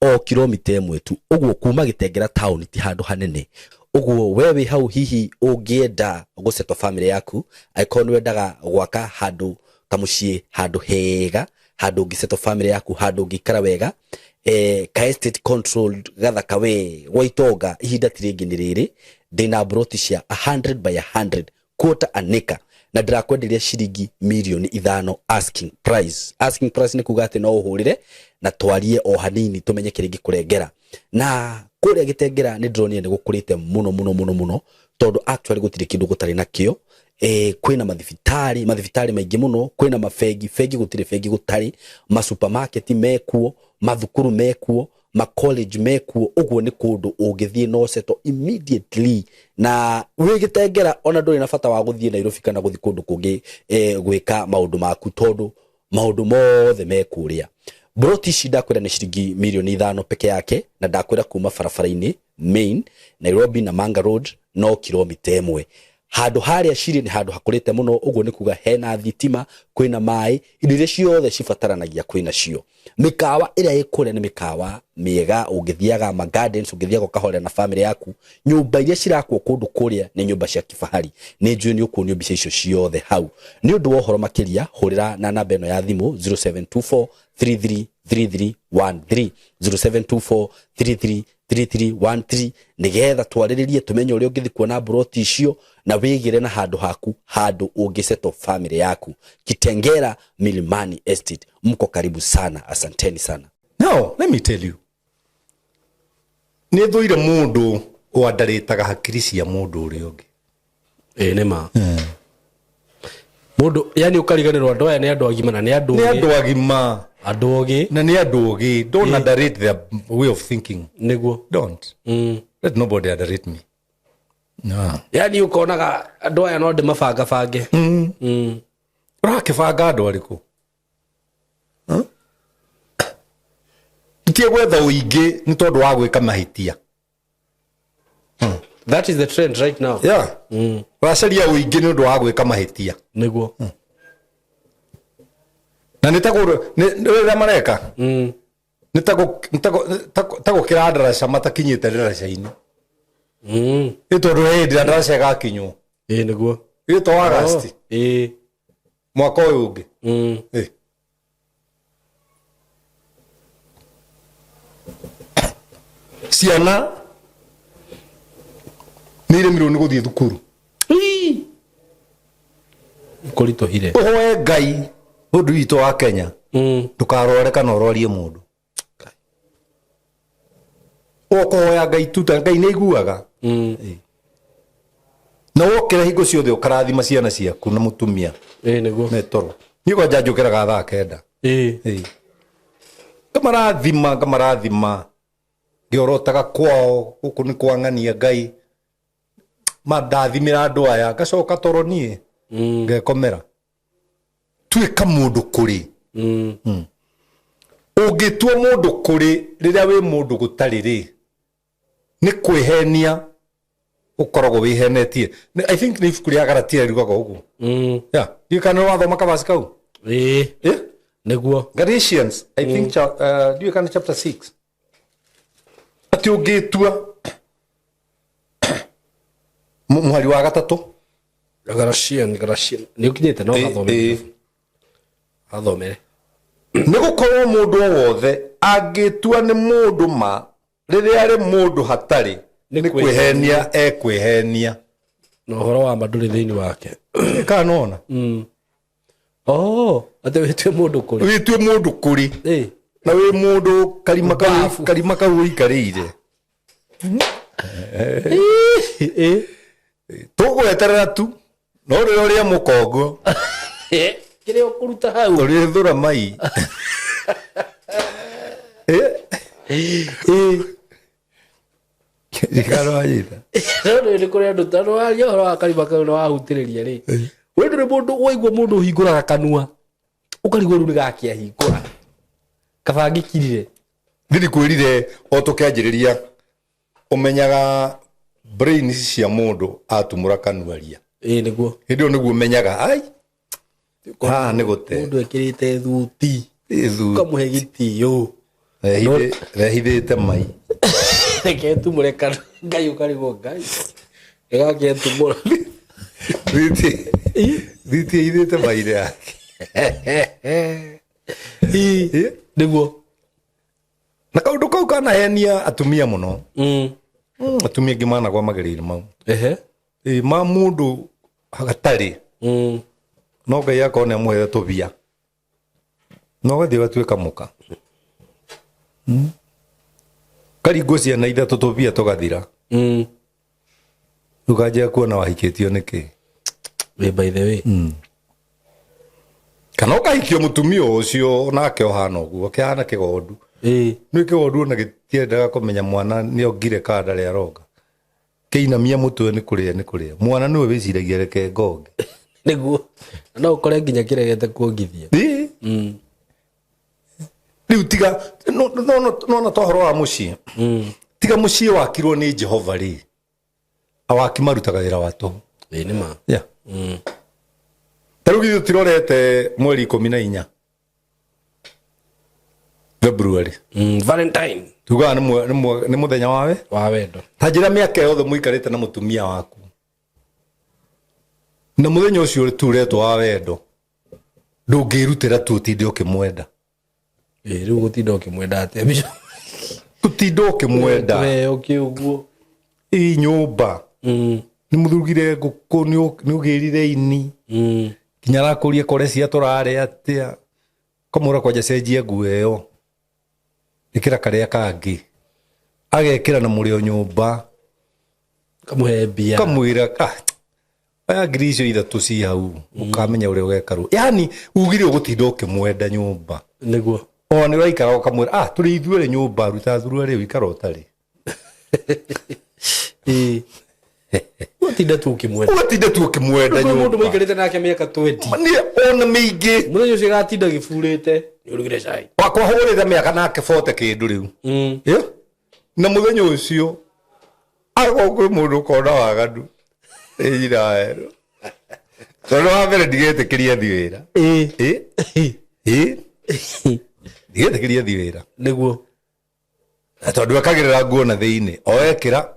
o kilomita 1 tu. Uguo kuma Gitengera town ti handu hanene. Uguo wewe hau hihi ungienda gusetwa family yaku aikonu wendaga gwaka handu kamucie handu hega, handu ngisetwa family yaku handu ngikara wega, ka estate controlled gathaka we waitonga ihinda tiringi ni riri ndina broti cia 100 by 100 quarter an acre na ndirakwenderia ciringi milioni 5 asking price ni kuga ati no uhurire na twarie o hanini tumenye kiringi kurengera na kuria Gitengera ni ndronire ni gukurite muno tondu actually gutire kindu gutari nakio kwina mathibitari maingi muno, kwina mafegi gutire fegi gutari, ma supermarket mekuo, mathukuru mekuo, ma college mekuo. Uguo ni kundu ungithie no seto immediately na wi Gitengera ona nduri na bata wa guthie Nairobi kana guthie kundu kungi gwika maundu maku tondu maundu mothe mekuria. Broti ci ndakwira ni ciringi milioni 5 peke yake na ndakwira kuma barabara-ini main Nairobi na Manga Road no kilomita 1. Handu haria ciri ni handu hakurite muno, uguo ni kuga hena thitima, kwina mai, indo iria ciothe cibataranagia kwina cio. Mikawa iria ikuria ni mikawa miega, ungithiaga ma gardens, ungithiaga ukahorera na family yaku. Nyumba iria cirakwo kundu kuria ni nyumba cia kifahari, ni njui ni ukuonio mbica icio ciothe hau. Ni undu wa uhoro makiria hurira na namba eno ya thimu 0724 333313 0724 3313 nigetha twariririe tumenye uria ungithi kuona broti icio na wigire na handu haku, handu ungiseto family yaku. Kitengera Milimani Estate, mko karibu sana, asanteni sana. Now let me tell you, ni thuire mundu wandaritaga hakiri cia mundu uri ungi nema mundu yani ukariganirwo andu aya ni andu agima na ni andu agima andu ogi na ni andu ogi. Don't underrate their way of thinking. niguo Don't let nobody underrate me. No. yani ukonaga andu aya no ndimabanga bange urakibanga andu ariku tie gwetha uingi ni tondu wa gwika mahitia. That is the trend right now. Yeah. Uracaria uingi ni undu wa gwika mahitia niguo na nitago ni mareka nitago kira ndaraca matakinyite ndaraca-ini itondu hindi ndaraca gakinywo niguo ito August mwaka uyu ungi ciana niremirwo ni guthie thukuru kuritohire uhoe Ngai Undu witũ wa Kenya ndukarore kana ũrorie mũndũ ũkohoya Ngai tu ta Ngai nĩ aiguaga na wokĩra hingo ciothe ũkarathima ciana ciaku na mũtumia nĩguo nĩ toro niĩ kwanja njũkĩraga thaa 9 kamarathima ngĩorotaga kwao gũkũ nĩ kwang'ania Ngai mandathimĩra andũ aya ngacoka toro niĩ ngekomera tuĩka mũndũ kũrĩ ũngĩtua mũndũ kũrĩ rĩrĩa wĩ mũndũ gũtarĩ rĩ nĩ kwĩhenia ũkoragwo wĩhenetie. I think nĩ ibuku rĩa Galatia riugaga ũguo ndiũĩ kana wathoma kabasi kau nĩguo Galatians I think ndiũĩ kana chapter 6 atĩ ũngĩtua mũhari wa gatatũ Galatian nĩ ũkinyĩte no athomere nĩ gũkorwo mũndũ o wothe angĩtua nĩ mũndũ ma rĩrĩa arĩ mũndũ hatarĩ nĩ kwĩhenia ekwĩhenia na ũhoro wa ma ndũrĩ thĩinĩ wake kana ona atĩ wĩtue mũndũ kũrĩ na wĩ mũndũ karima kau ũikarĩire tũgweterera tu no rĩrĩa ũrĩa mũkongo kĩrĩa ũkũruta hau ũrĩ thũra mai ikaro ajita no nĩ kũrĩ andũ tano waria ũhoro wa karima kau na wahutĩrĩria rĩ we ndũrĩ mũndũ waigua mũndũ ũhingũraga kanua ũkarigwo rĩu nĩgakĩahingũra kaba ngĩkirire ndĩrĩ kwĩrire o tũkĩanjĩrĩria ũmenyaga brain cia mũndũ atumũra kanuaria nĩguo hĩndĩ ĩyo nĩguo ũmenyaga ai nĩ gũte mũndũ ekĩrĩte thuti ũkamũhe gĩtĩo rehithĩte mai reke tumũre kanua Ngai ũkarigwo Ngai ĩgakĩetumũra thiti ithĩte mai yake nĩguo na kaũndũ kau kanahenia atumia mũno atumia aingĩ managwa magerio mau ma mũndũ hatarĩ no Ngai akona amũhe tũbia no gathiĩ gatuĩka mũka karingo ciana ithatũ tũbia tũgathira ũkanjia kuona wahikĩtio nĩkĩ by the way kana ũkahikio mũtumia ũcio nake ũhana ũguo kĩhana kĩgondu nĩ kĩgondu ona gĩtiendaga kũmenya mwana nĩongire kada rĩa roga kĩinamia mũtwe nĩ kũrĩa mwana nĩwe wĩciragia reke ngonge nĩguo no ũkore nginya kĩregete kuongithia rĩu tiga no tohoro wa mũciĩ tiga mũciĩ wakirwo nĩ Jehova rĩ awaki marutaga wĩra wa tũhũ nĩ ma tarĩu githĩ tirorete mweri 14 February Valentine tugaga nĩ mũthenya wa wendo ta njĩra mĩaka yothe mũikarĩte na mũtumia waku na mũthenya ũcio turetwo wa wendo ndũngĩrutĩra tu ũtinde ũkĩmwenda rĩu gũtinda ũkĩmwenda atĩa bico gũtinda ũkĩmwenda ũguo nyũmba nĩ mũthugire ngũkũ nĩ ũgĩrire ini nginya arakũria kore cia tũrarĩa atĩa kamũra kwanja cenjia nguo ĩyo ĩkĩra karĩa kangĩ agekĩra na mũrĩo nyũmba kamũhe mbia kamwĩra aya ngiri icio ithatũ ci hau ũkamenya ũrĩa ũgekarwo yani ugire ũgũtinda ũkĩmwenda nyũmba nĩguo nĩ ũraikara ũkamwĩra tũrĩ ithuerĩ nyũmba ruta thurua rĩu ikara ũtarĩ ũtinda tu ũkĩmwenda nyũmba mũndũ mũikarĩte nake mĩaka 20 ona mĩingĩ mũthenya ũcio gatinda gĩburĩte nĩ ũrugire cai wakwa hũrĩte mĩaka nake 40 kĩndũ rĩu na mũthenya ũcio kwĩ mũndũ ũkona waganu ĩnyirawerũ tondũ wa mbere ndigetĩkĩria thi wĩra ndigetĩkĩria thi wĩra nĩguo tondũ ekagĩrĩra nguo na thĩinĩ oekĩra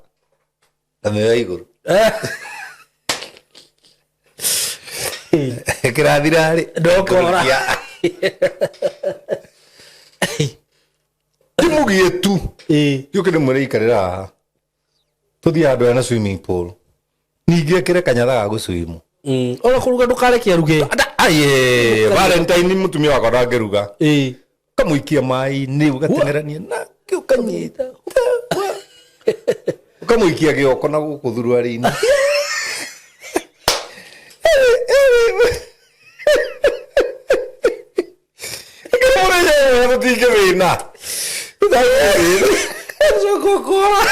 na mĩoya igũrũ ĩkĩra thirarĩ ndokora timugie tu yũkĩ nĩ mwĩra ikarĩra haha tũthiĩ handũ hena swimming pool ningĩ ĩkĩre kanyatha ga gũswimu ona kũruga ndũkareke aruge aye Valentine mutumia wakwa ndangeruga kamuikia mai ni ugatengerania na kiukanyita kamuikia gioko na gukuthuru arini Tige vina. Sokokora.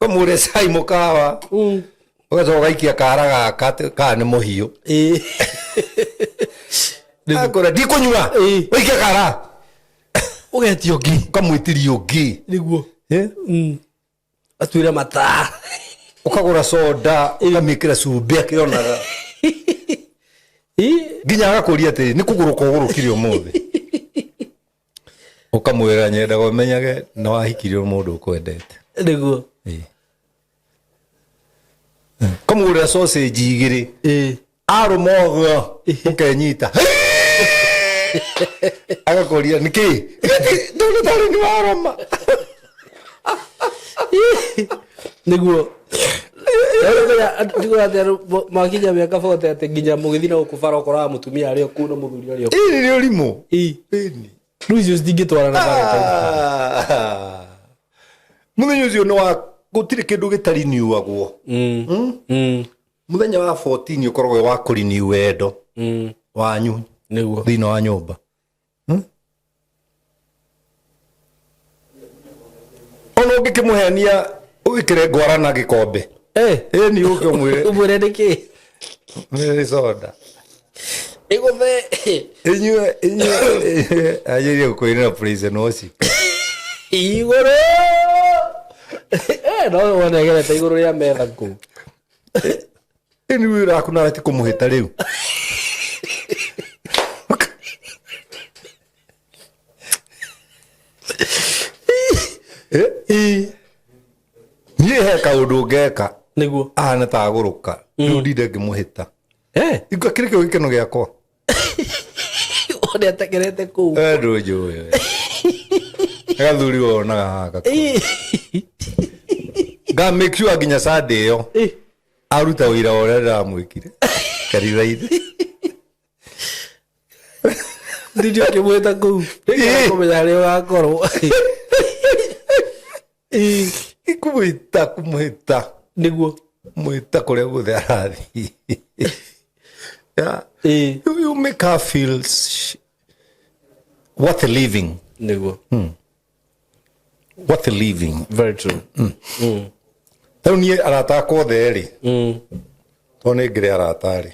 Kamure sai mukawa. Ugacoka ikia kara gaka kana muhiu. Akora ndikunyua. Wikia kara. Ugetio ngi. Kamwitirio ngi. Niguo. Atwira mata. Ukagura soda ukamikira cumbi akionaga nginya agakuria ati ni kuguruka ugurukire umuthi ukamwira nyenda gumenyage na wahikire mundu ukwendete niguo kamugura sausage igiri arumogo ukenyita agakuria niki ndona tari ni waroma niguo makinya miaka 40 ati nginya mugithina gukubara ukora mutumia ari okuno muthuri ari okuno ni urimo Lucio stingitwara na bare muthenya ucio no wa gutire kindu gitari niuagwo muthenya wa 14 ukoragwo wa kuri ni wendo wanyu niguo thina wa nyumba ono ngikimuhenia wikire ngwara na gikombe ni uke mwire umwire niki ni soda iguthe inywe ajerie kukwirira prison osi iguru no wonegerete iguru ria metha ku ni wira kuna ati kumuhita riu Niĩ he kaũndũ ngeka niguo ahana ta aguruka rĩu ndinde ngĩmũhĩta igua kĩrĩ kĩo gĩkeno gĩakwa one ategerete kũu ndũnjũĩ gathuri wonaga haka nga make sure nginya Sunday ĩyo aruta wĩra ũrĩa ndĩramwĩkire kanitha-inĩ ndio kĩmwĩta kũu kũmenya harĩa ũgakorwo kumuhita niguo muhita kuria guothe arathi you make her feel worth living niguo worth living very true tau nie arata kwothe ri to ne ngire arata ri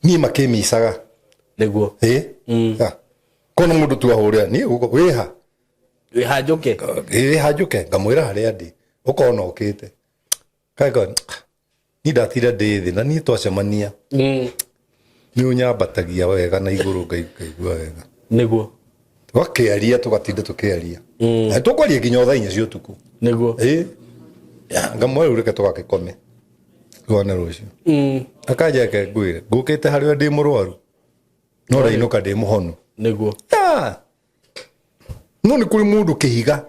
nie makimisaga niguo kono mundu tu ahuria nie guko wiha wihajuke wihajuke ngamwira haria ndi ukona ukite kaiga ni ndatira ndithi na ni twacemania ni unyambatagia wega na iguru ngaigua wega niguo twakiaria tugatinda tukiaria tukwaria nginya thaa 4 cia utuku niguo ngamwira ureke tugakikome rwana rucio akaja ke ngwire ngukite haria ndi murwaru no rainuka ndi muhonu niguo no ni kuri mundu kihiga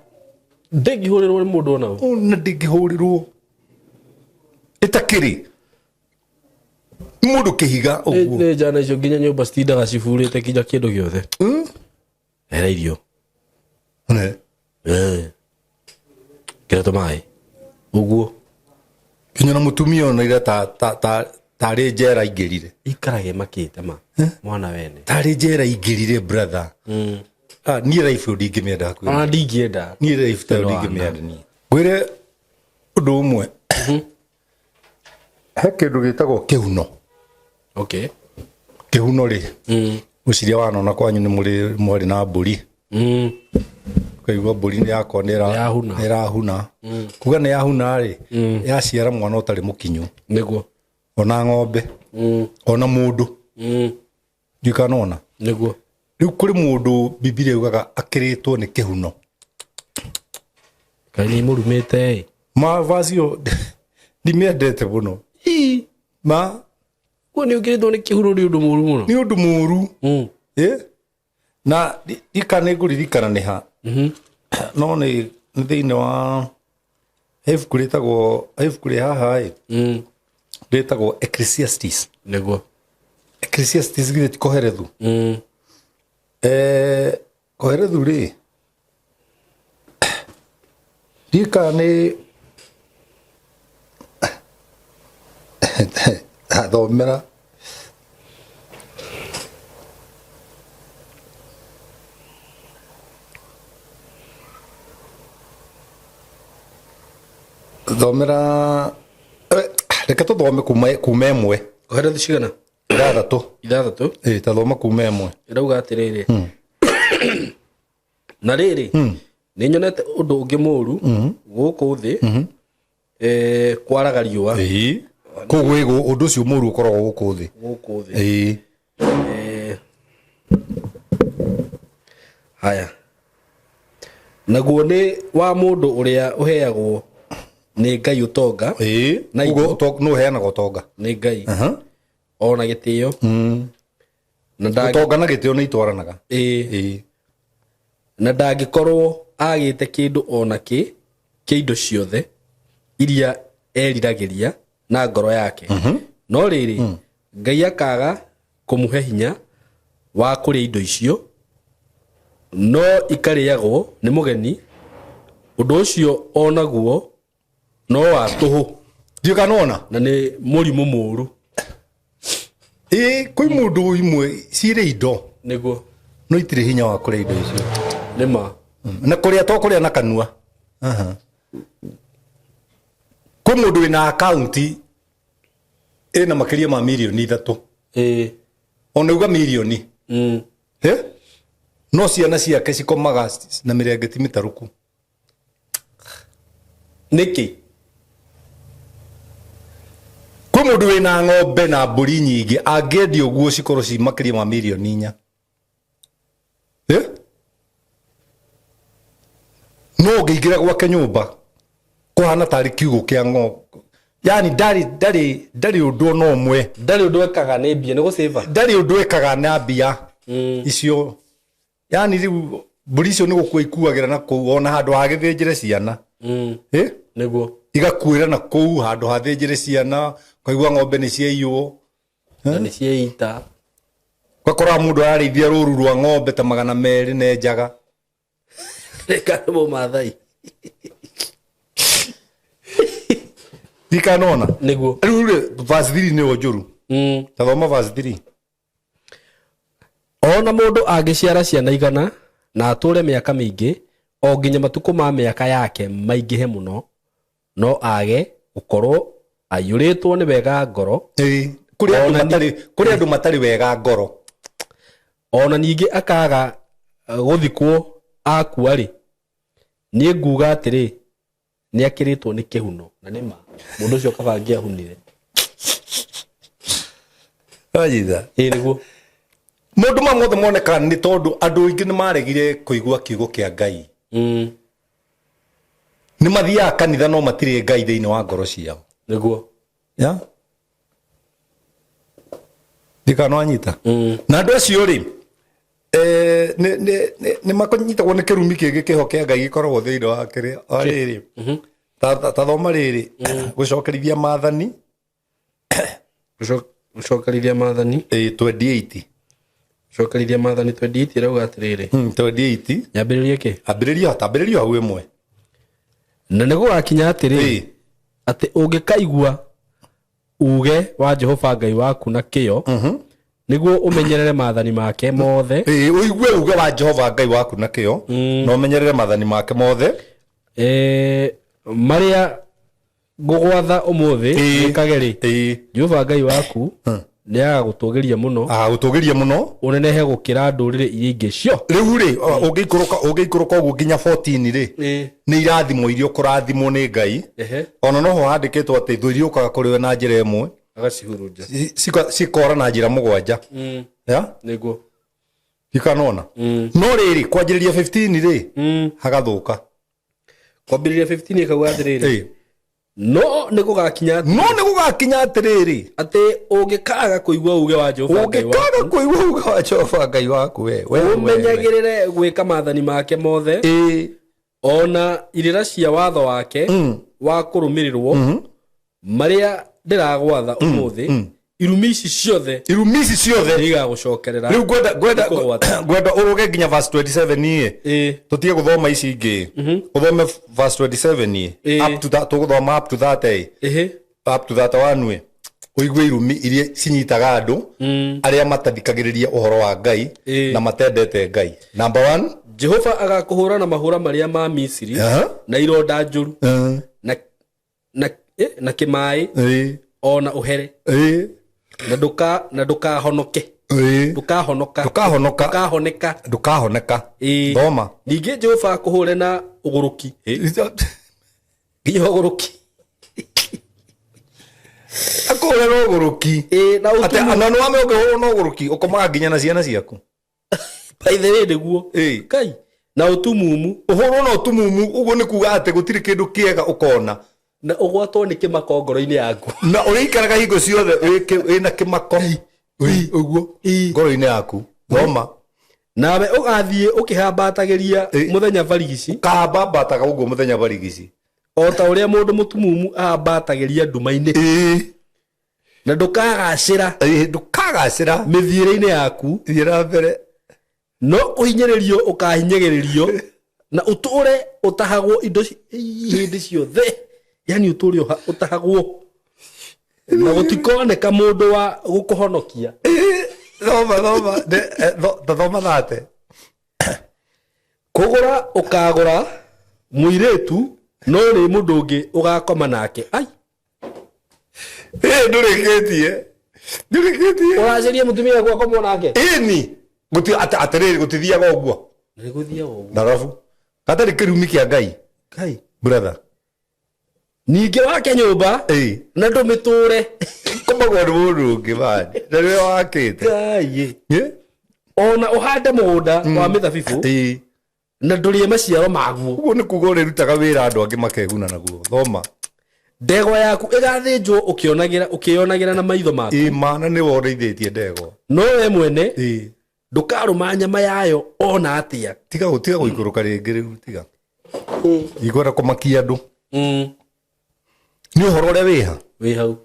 ndingihurirwo ni mundu ona na ndingihurirwo itakiri mundu kihiga uguo ne jana icio nginya nyumba citindaga cibũrĩte kinya kindu giothe era irio kira tumai uguo kinya na mutumia ona ira tari njera ingirire ikarage makite ma mwana wene tari njera ingirire brother ni life ndingimienda ku ona ndingienda ni life ndingimienda ni gwire undu umwe he kindu gitagwo kihuno okay kihuno ri uciria wanona kwanyu ni muri na mburi kaigua mburi ni yakwa ni irahuna kuga ni yahuna ri yaciara mwana utari mukinyu niguo ona ng'ombe ona mundu ndikanona niguo riu kuri mundu Biblia yugaga akiritwo ni kihuno kaini murumite mavazio ndimiendete muno ma ni ukiritwo ni kihuno ni undu muru muno ni undu muru na ikaniguririkana ni ha no ni nĩ thĩinĩ wa ibuku rĩtagwo haha rĩtagwo Ecclesiastes. Nĩguo. Ecclesiastes githĩ ti Koherethu. Koherethu rĩ ndika nĩ athomera reke tũthome kuma ĩmwe. Koherethu cigana? 6. Tathoma kuma ĩmwe. Ĩrauga atĩrĩrĩ. Na rĩrĩ nĩ nyonete ũndũ ũngĩ mũũru gũkũ thĩ kwaraga riũa. Koguo ũndũ ũcio mũũru ũkoragwo gũkũ thĩ. Haya. Naguo nĩ wa mũndũ ũrĩa ũheagwo nĩ Ngai ũtonga. Na ũguo no ũheanaga ũtonga nĩ Ngai. Ona gĩtĩo. Ũtonga na gĩtĩo nĩ itwaranaga. Na ndangĩkorwo agĩte kĩndũ ona kĩ indo ciothe iria eriragĩria na ngoro yake. No rĩrĩ Ngai akaga kũmũhe hinya wa kũrĩa indo icio, no ikarĩagwo nĩ mũgeni. Ũndũ ũcio onaguo no wa tũhũ. Ndiũkanona na nĩ mũrimũ mũũru. Kwĩ mũndũ imwe cirĩ indo Nĩguo. no itirĩ hinya wa kũrĩa indo icio. Nĩma. Na kũrĩa to kũrĩa na kanua. Kwĩ mũndũ wĩna akaunti ĩna makĩria ma milioni 3. Ona uga milioni. No ciana ciake cikomaga na mĩrengeti mĩtarũku. Nĩkĩ? Kwĩ mũndũ wĩna ng'ombe na mbũri nyingĩ angĩendia ũguo cikorwo ci makĩria ma milioni 4. No ũngĩingĩra gwake nyũmba kũhana tarĩ kiugũ kĩa ng'ombe. Yani ndarĩ ũndũ ona ũmwe. Ndarĩ ũndũ ekaga nĩ mbia, nĩ gũsave. Ndarĩ ũndũ ekaga na mbia icio. Yani rĩu mbũri icio nĩ gũkua ikuagĩra na kũu ona handũ ha gĩthĩnjĩre ciana. Nĩguo. Igakuĩra na kũu handũ ha thĩnjĩre ciana, kaigua ng'ombe nĩ ciaiywo. Na nĩ cieita. Gakora mũndũ ararĩithia rũru rwa ng'ombe ta 200 na njaga. Reka nĩ Mũmathai. Ndikanona. Nĩguo. Rĩu verse 3 nĩyo njũru. Tathoma verse 3. Ona mũndũ angĩciara ciana igana na atũre mĩaka mĩingĩ, o nginya matukũ ma mĩaka yake maingĩhe mũno, no age gũkorwo aiyũrĩtwo nĩ wega ngoro. Kũrĩ andũ matarĩ wega ngoro. Ona ningĩ akaga gũthikwo akua rĩ, niĩ nguga atĩrĩ nĩ akĩrĩtwo nĩ kĩhuno. Na nĩma mũndũ ũcio kaba angĩahunire. Nĩguo. Mũndũ mothe moneka nĩ tondũ andũ aingĩ nĩ maregire kũigua kiugo kĩa Ngai. Nĩ mathiaga kanitha no matirĩ Ngai thĩinĩ wa ngoro ciao. Nĩguo. Ndikananyita. Na andũ acio rĩ nĩ makonyitagwo nĩ kĩrumi kĩngĩ kĩho kĩa Ngai gĩkoragwo thĩinĩ wa kĩrĩa rĩrĩ. Tathoma rĩrĩ gũcokerithia maathani. Gũcokerithia maathani 28. Gũcokerithia maathani 28 ĩrauga atĩrĩrĩ. 28. Nyambĩrĩrie kĩ? Ambĩrĩrio hau ĩmwe. Na nĩ gũgakinya atĩrĩ atĩ ũngĩkaigua uge wa Jehova Ngai waku na kĩyo, nĩguo ũmenyerere maathani make mothe. Ũigue uge wa Jehova Ngai waku na kĩyo na ũmenyerere maathani make mothe marĩa ngũgwatha ũmũthĩ wĩkage rĩ, Jehova Ngai waku nĩ agagũtũgĩria mũno. Agagũtũgĩria mũno. Ũnenehe gũkĩra ndũrĩrĩ iria ingĩ cio. Rĩu rĩ ũngĩikũrũka ũguo nginya 14 rĩ, nĩ irathimo iria ũkũrathimwo nĩ Ngai. Ona noho handĩkĩtwo atĩ thũ iria ũkaga kũrĩ we na njĩra ĩmwe agacihurunja cikora na njĩra 7. Nĩguo. Ndikanona. No rĩrĩ kwanjĩrĩria 15 rĩ hagathũka. Kwambĩrĩria 15 ĩkauga atĩrĩrĩ. No nĩ gũgakinya atĩrĩrĩ atĩ ũngĩkaga kũigua uge wa Jehova Ngai waku we ũmenyagĩrĩre gwĩka maathani make mothe ona irira cia watho wake wa kurumirirwo maria ndiragwatha umuthi irumi ici ciothe igagucokerera riu gwenda uruge nginya verse 27 nie tutie guthoma ici ingi uthome verse 27 up to that tuguthoma up to that up to that one uigue irumi iria cinyitaga andu aria matathikagiriria uhoro wa Ngai na matendete Ngai. Number 1, Jehova agakuhura na mahura maria ma Misiri na ironda njuru na kimai ona uhere na ndukahonoke ndukahoneka thoma. Ningi Jehova akuhure na uguruki nginya uguruki akuhure na uguruki ate anano ame ukihurwo na uguruki ukomaga nginya na ciana ciaku by the way niguo kai na utumumu uhurwo na utumumu uguo ni kuga ate gutiri kindu kiega ukona na ugwatwo ni kimako ngoro-ini yaku na urikaraga hingo ciothe wina kimako uguo ngoro-ini yaku thoma. Nawe ugathie ukihambatagiria muthenya barigici kahambataga uguo muthenya barigici o ta uria mundu mutumumu ahambatagiria nduma-ini na ndukagacira mithiire-ini yaku thiira mbere no uhinyiririo ukahinyagiririo na uture utahagwo indo hindi ciothe yani uturi utahagwo na gutikoneka mundu wa gukuhonokia thoma thate kugura ukagura muiretu no ni mundu ungi ugakoma nake ai ndurikitie uraciria mutumia kwa koma nake ni guti atariri gutithiaga uguo niguthia uguo narafu katari kirumi kia Ngai kai brother ninge wake nyumba na ndumiture komagwa mundu ungi bani na we wakite kai ona uhande mugunda wa mithabibu na ndurie maciaro maguo uguo ni kuga urirutaga wira andu angi makeguna naguo thoma. Ndegwa yaku igathinjwo ukionagira na maitho maku mana ni worithetie ndegwa no we mwene ndukaruma nyama yayo ona atia tiga guikuruka ringi riu tiga igora kumakia andu ni uhoro uria wi hau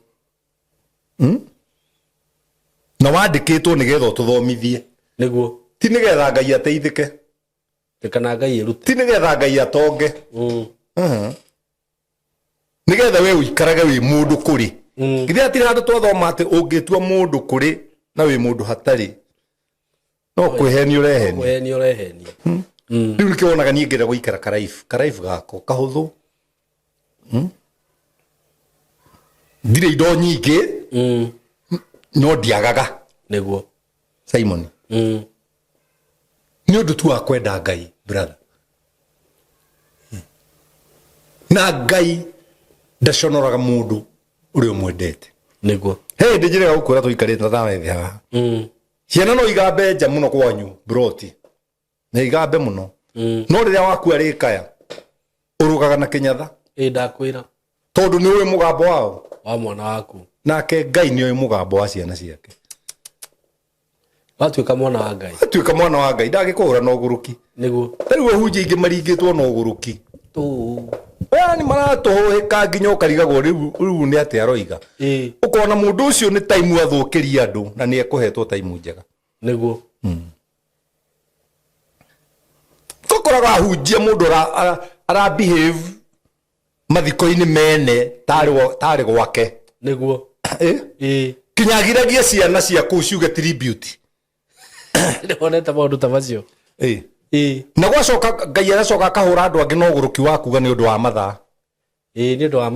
na wandikitwo nigetha tuthomithie niguo ti nigetha Ngai ateithike kana Ngai erute ti nigetha Ngai atonge nigetha we uikarage wi mundu kuri githia atira handu twathoma ati ungitua mundu kuri na wi mundu hatari no kwehenia urehenia riu nikionaga nie ngira guikara karaifu gako kahuthu ndire indo nyingi no ndiagaga niguo Simon ni undu tu wa kwenda Ngai brother na Ngai ndaconoraga mundu uri umwendete niguo ndinjiraga gukura tuikarite thawe thia ciana no igambe nja muno kwanyu broti na igambe muno no riria waku ari kaya urugaga na kinyatha ndakwira tondu ni uri mugambo wao wa mwana waku nake Ngai ni uri mugambo wa ciana ciake watuika mwana wa Ngai atuika mwana wa Ngai ndagikura na uguruki niguo riu ahunjia ingi maringitwo na uguruki tu ni maratuhika nginya ukarigagwo riu ni ati aroiga ukona mundu ucio ni time athukiria andu na ni ekuhetwo time njega niguo kokoraga ahunjia mundu ara behave mathiko-ini mene tari gwake niguo kinyagiragia ciana ciaku ciuge tribute ndonete maundu ta macio na gwacoka Ngai aracoka akahura andu angi no uguruki wa kuga ni undu wa mathaa ni undu wa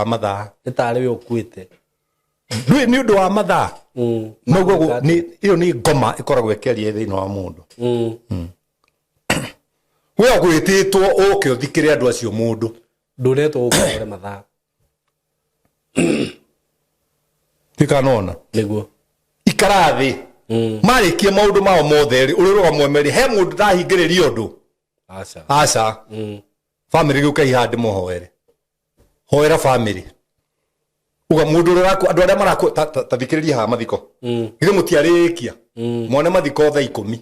mathaa ni tari we ukuite ni undu wa mathaa noguo iyo ni ngoma ikoragwo ikiaria thiini wa mundu we gwititwo uke uthikire andu acio mundu nduretwo ukore mathaa tikanona niguo ikarathi marikie maundu mao mothe ri uriruga mwemeri he mundu ndahingiriria undu aca family giuka ihandi muhoere hoera family uga mundu ruraku andu aria maraku tathikiriria ha mathiko githe mutiarikia mone mathiko thaa 10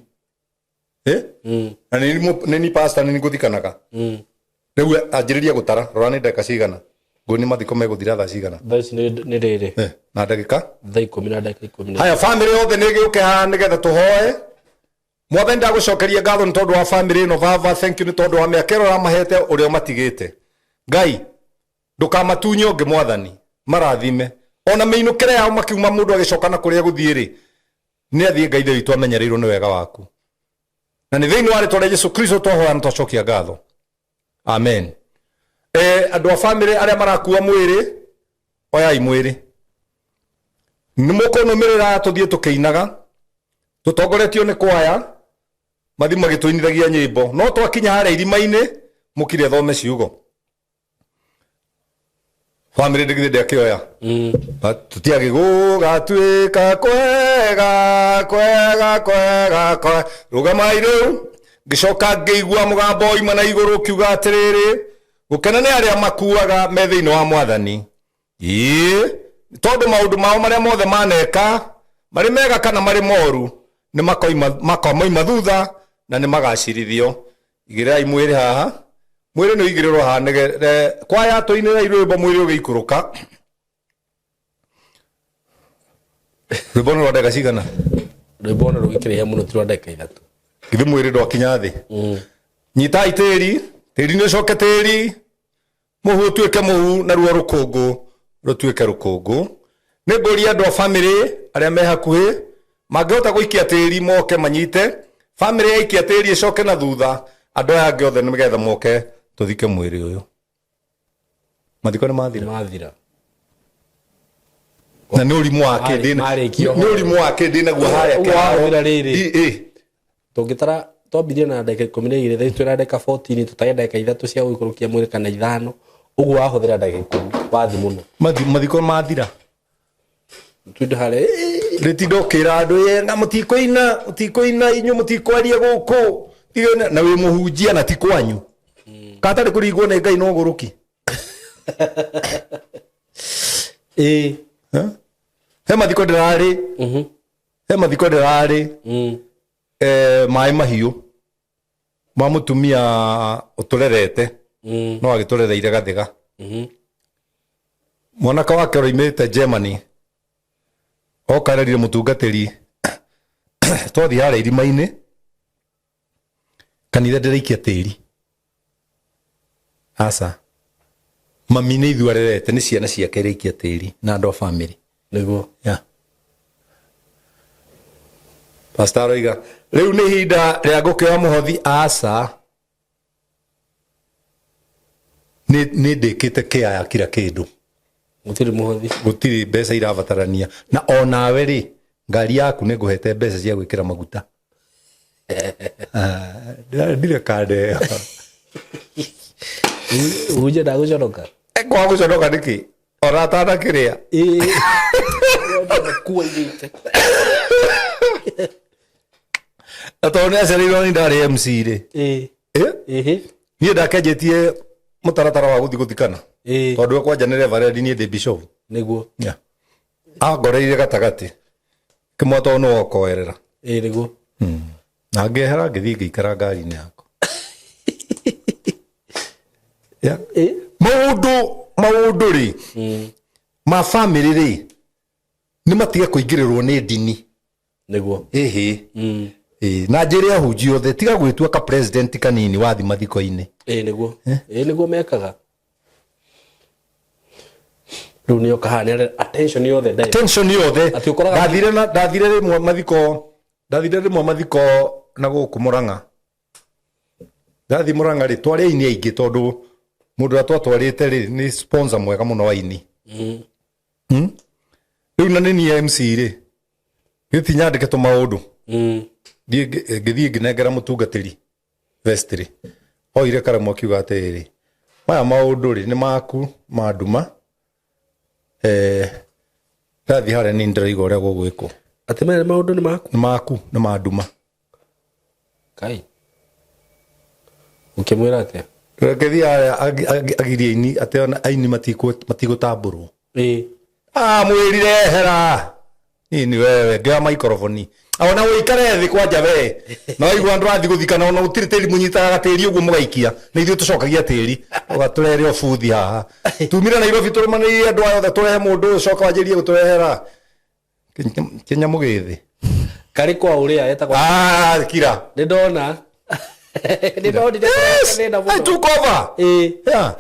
na ni pastor ni nguthikanaga riu anjiriria gutara rora ni ndeka cigana ngoni mathiko meguthira thaa cigana thaici ni riri na ndagika thaa 10 na ndagika 10 haya family yothe ni giuke haha nigetha tuhoe Mwathani ndagucokeria ngatho ni tondu wa family ino baba thank you ni tondu wa miakero ramahete urio matigite Ngai ndukamatunye ungi Mwathani marathime ona meinukire yao makiuma mundu agicokana kuria guthie ri ni athie Ngai thei twamenyereirwo ni wega waku na ni thiini wa ritwa ria Yesu Kristo twahoya na twacokia ngatho amen andu a family aria marakua mwiri oyai mwiri ni mukunumirira tuthie tukiinaga tutongoretio ni kwaya mathi magituinithagia nyimbo no twakinya haria irima-ini mukire thome ciugo family ndigithinde akioya tutiagi gugatuika kwega kwega kwega kwega rugamai riu ngicoka ngiigua mugambo oima na iguru kiuga atiriri gukena ni aria makuaga me thiini wa Mwathani tondu maundu mao maria mothe maneka mari mega kana mari moru ni makoima thutha na ni magacirithio igirai mwiri haha mwiri ni igirirwo haha nigere kwaya toinira irwimbo mwiri ugiikuruka rwimbo ni rwa ndagika cigana rwimbo ni rugikirihia muno ti rwa ndagika 3 githi mwiri ndwakinya thi nyitai tiri ni ucoke tiri muhu utuike muhu na ruo rukungu rutuike rukungu ni nguria andu a family aria me hakuhi mangihota guikia tiri moke manyite family yaikia tiri icoke na thutha andu aya angi othe nigetha moke tuthike mwiri uyu mathiko ni mathira na ni urimu wake ndinaguo haria riri tungitara twambirie na ndagika 12 thai twira ndagika 14 tutagenda ndagika 3 cia guikurukia mwiri kana 5 uguo wahuthira ndagika 10 wathi muno mathiko mathira twinde hare ritindo kira andu yenga mutikoina inyu mutikwaria guku na wi muhunjia na tikwanyu katari kurigwo ni Ngai no guruki he mathiko ndirari he mathiko ndirari mai mahiu ma mutumia uturerete no agiturereire gathiga mwanaka wake roimite Germany okarerire mutungatiri twathi haria irima-ini kanitha ndiraikia tiri asa mami ni ithu arerete ni ciana ciake reikia tiri na andu a family niguo pastor oiga riu ni hinda ria ngukioya muhothi asa ni ndikite kiaya kira kindu gutiri mbeca irabatarania na onawe ri ngari yaku ni nguhete mbeca cia gwikira maguta ndire kande uje ndaguconoka kwa guconoka niki ora tana kiria kuaigite atone aceriro ni ndari MC ri ni ndakenjetie mutaratara wa guthikana tondu kwanja ni reverend ni the bishop niguo agoreire gatagati kimoto no okoerera niguo na ngehera ngithii ngikara ngari-ini yako maundu ri ma family ri ni matige kuingirirwo ni dini niguo na njire ahunjia othe tiga gwitua ka president kanini wathi mathiko-ini niguo mekaga riu ni okahana attention yothe ndathire rimwe mathiko na guku Murang'a ndathi Murang'a ri twari aini aingi tondu mundu ra twatwarite ri ni sponsor mwega muno wa ini riu na ni MC ri gitinya ndike to maundu ngithii nginengera mutungatiri vestry oire karamu akiuga atiri maya maundu ri ni maku manduma ndathi haria ni ndiraigua uria gugwikwo ati maya maundu ni maku ni manduma kai ukimwira atia ngithii agiria ini ati aini matigutambũrwo mwirire hera ni wewe ngea microphone ona wikare thi kwanja we no igwa andu athi guthikana ona utiri tiri munyitaga tiri uguo mugaikia ni ithu tucokagia tiri ugaturere obuthi haha tumire Nairobi turumani andu ayothe turehe mundu coka wanjirie guturehera Kenya mugithi kari kwa uria etagwo kira ni ndona took over yeah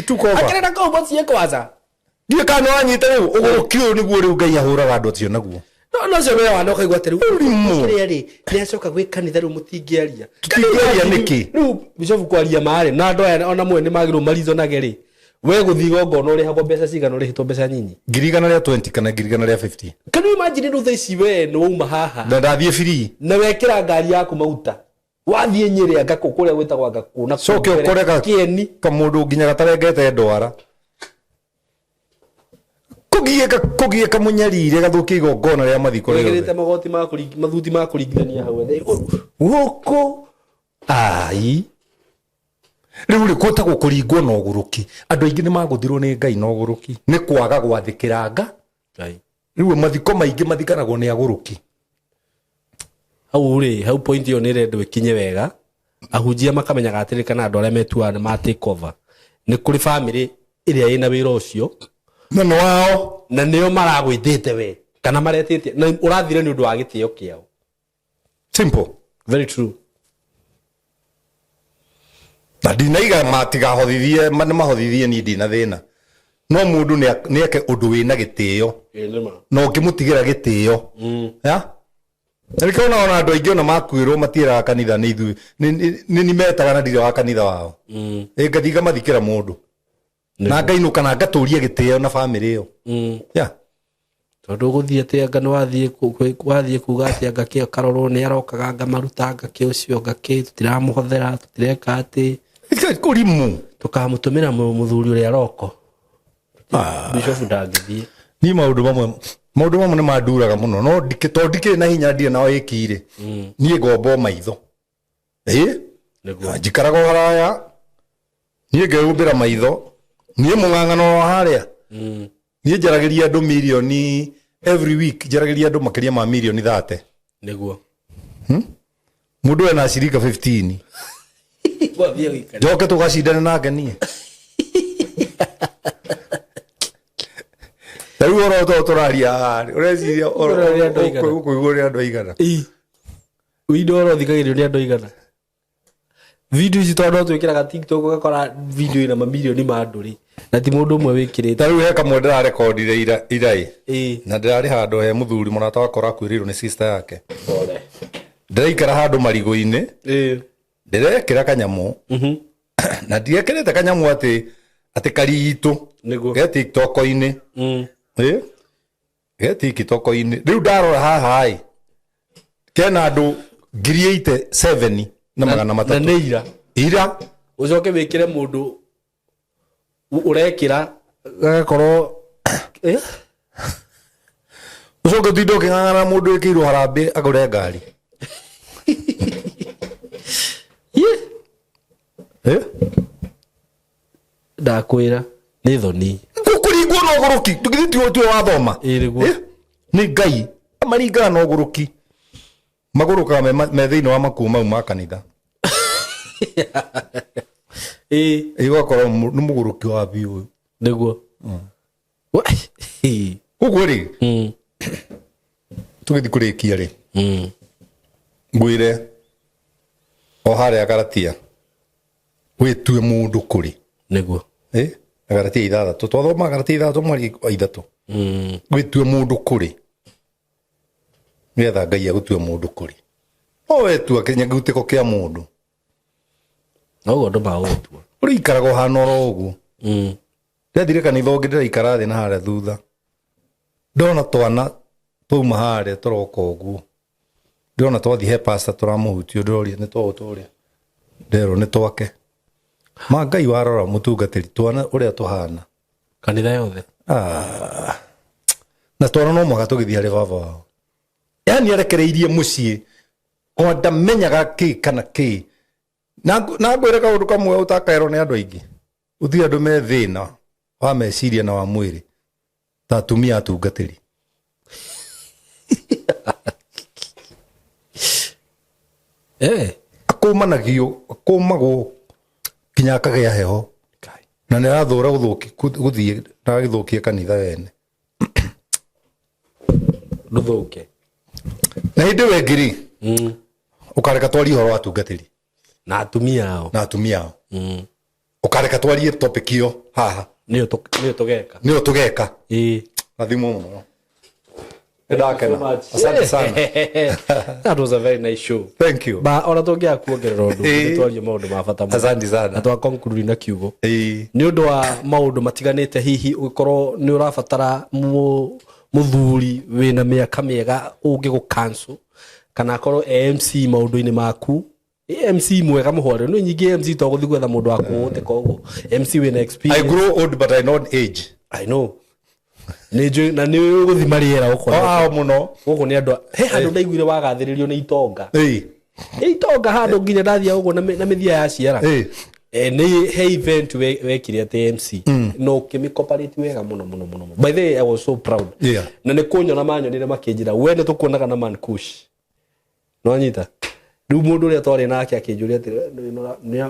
took over akirenda ko bosie kwaza ndiye kana anyite riu ugurukio niguo riu ngai ahuraga andu acio naguo no cio we wana ukaigwa ati riu ri ni acoka gwi kanitha riu mutingiaria niki riu bishofu kwaria mari na andu aya ona mwene magirwo marizonage ri we guthi gongo no ri habo mbeca cigano ri hitwo mbeca nyinyi girigana ria 20 kana girigana ria 50 can you imagine ru thaici we no uma haha na ndathie free na wekira ngari yaku mauta wathie Nyeri angako kuria gwitagwa ngaku na coke ukoreka kieni kamundu nginya gatarengete ndwara kugieka munyarire gathuki igongona ria mathiko ria gerete magoti ma kuringi mathuti ma kuringithania hau ethe guku ai riu ri kota gukuringwo na uguruki andu aingi ni maguthirwo ni Ngai na uguruki ni kwaga gwathikiranga ai riu mathiko maingi mathikanagwo ni aguruki hau point yo ni rendo ikinye wega ahunjia makamenyaga atiri kana andu aria metuana ma take over ni kuri family iria ina wira ucio no wao na nio maragwithite we kana maretite na urathire ni undu wa gitio kiao simple very true na dinaiga matiga hothithie mane mahothithie ni ndina thina no mundu ni eke undu wina gitio nima no kimutigira gitio ya nikaona ona andu aingi ona makwirwo matiera kanitha ni ithu ni metaga na ndire wa kanitha wao ngathiga mathikira mundu na Ngai nukana ngaturia gitio na family iyo ya tondu guthie ati anga no wathie kuga ati anga kio karorwo ni arokaga nga maruta nga kio cio nga ki tutiramuhothera tutireka ati kurimu tukamutumira muthuri uria aroko bishop ndangithie ni maundu mamwe ni manduraga muno no ndike na hinya ndie nao ikire nie ngombo maitho niguo njikaraga haraya nie ngeumbira maitho nie mung'ang'ano haria nie njaragiria andu milioni every week njaragiria andu makiria ma milioni 30 niguo mundu ena cirika 15 wathie wikari njoke tugacindane nake nie riu oro turaria ureciria kuiguria andu aigana uidoro thikagirio ni andu aigana video ici tondu twikiraga TikTok ugakora video ina mamilioni ma andu ri na ti mundu umwe wikirite riu he kamwe ndira recordire irai na ndirari handu he muthuri murata wakora akwirirwo ni sister yake ndiraikara handu marigo-ini ndirekira kanyamu na ndiekirite kanyamu ati kariitu ge TikTok-ini ge TikTok-ini riu ndarora haha kena andu 87 na magana matatu na ira ucoke wikire mundu urekira gakorwo ucoke tindo king'ang'ana mundu wikirwo harambe agure ngari ndakwira ni thoni kuringwo na uguruki tukithitio tu wathoma ni Ngai amaringaga na uguruki magurukaga me thiini wa makuu mau ma kanitha igakorwo ni muguruki wa biu niguo uguo ri tugithi kurikia ri ngwire o haria Galatia witue mundu kuri niguo Galatia 6 twathoma Galatia 3 mweri 3 witue mundu kuri nigetha Ngai agutue mundu kuri o wetua Kenya gutiko kia mundu no ndo maotua uri ikarago hanoro ugu ndathire kanitha ungi ndiraikara thi na haria thutha ndona twana tuma haria turoka uguo ndona twathi he pastor turamuhutio ndoria ni twautũria ndero ni twake ma Ngai warora mutungatiri twana uria tuhana kanitha yothe na twana no mwaga tugithia ri baba wao yani arekereirie mucii o ndamenyaga ki kana ki na ngwire kaundu kamwe utakaerwo ni andu aingi uthi andu me thina wa meciria na wa mwiri ta atumia atungatiri akumanagio akumago kinya akagĩa heho na nĩ arathũra gũthiĩ na gĩthũkie kanitha wene ndũthũke na hĩndĩ we ngiri ũkareka twarie ũhoro wa atungatĩri na atumia ao ũkareka twarie topic ĩyo haha nĩyo tũgeka Rathimo mũno. Asante sana. That was a very nice show. Thank you. Ba ona tongea kuongerera undu twarie maundu ma bata muno. Asante sana. Atwa conclude na kiugo. Ni undu wa maundu matiganite hihi ukorwo ni urabatara muthuri wina miaka miega ungi gu cancel kana korwo MC maundu-ini maku MC mwega muhore no nyingi MC to guthi gwetha mundu akute kogo MC wina experience. I grow old but I know age. I know. Nejo na ni guthima riera ukora muno guko ni andu he handu ndaiguire wagathiririo ni itonga itonga handu nginya ndathia ugo na mithia ya ciara ni he event wekire ate MC no kimi cooperate wega muno by the way I was so proud na ni kunyona manyonire makinjira we ni tukuonaga na man kush no nyita riu mundu ria twari nake akinjuria ati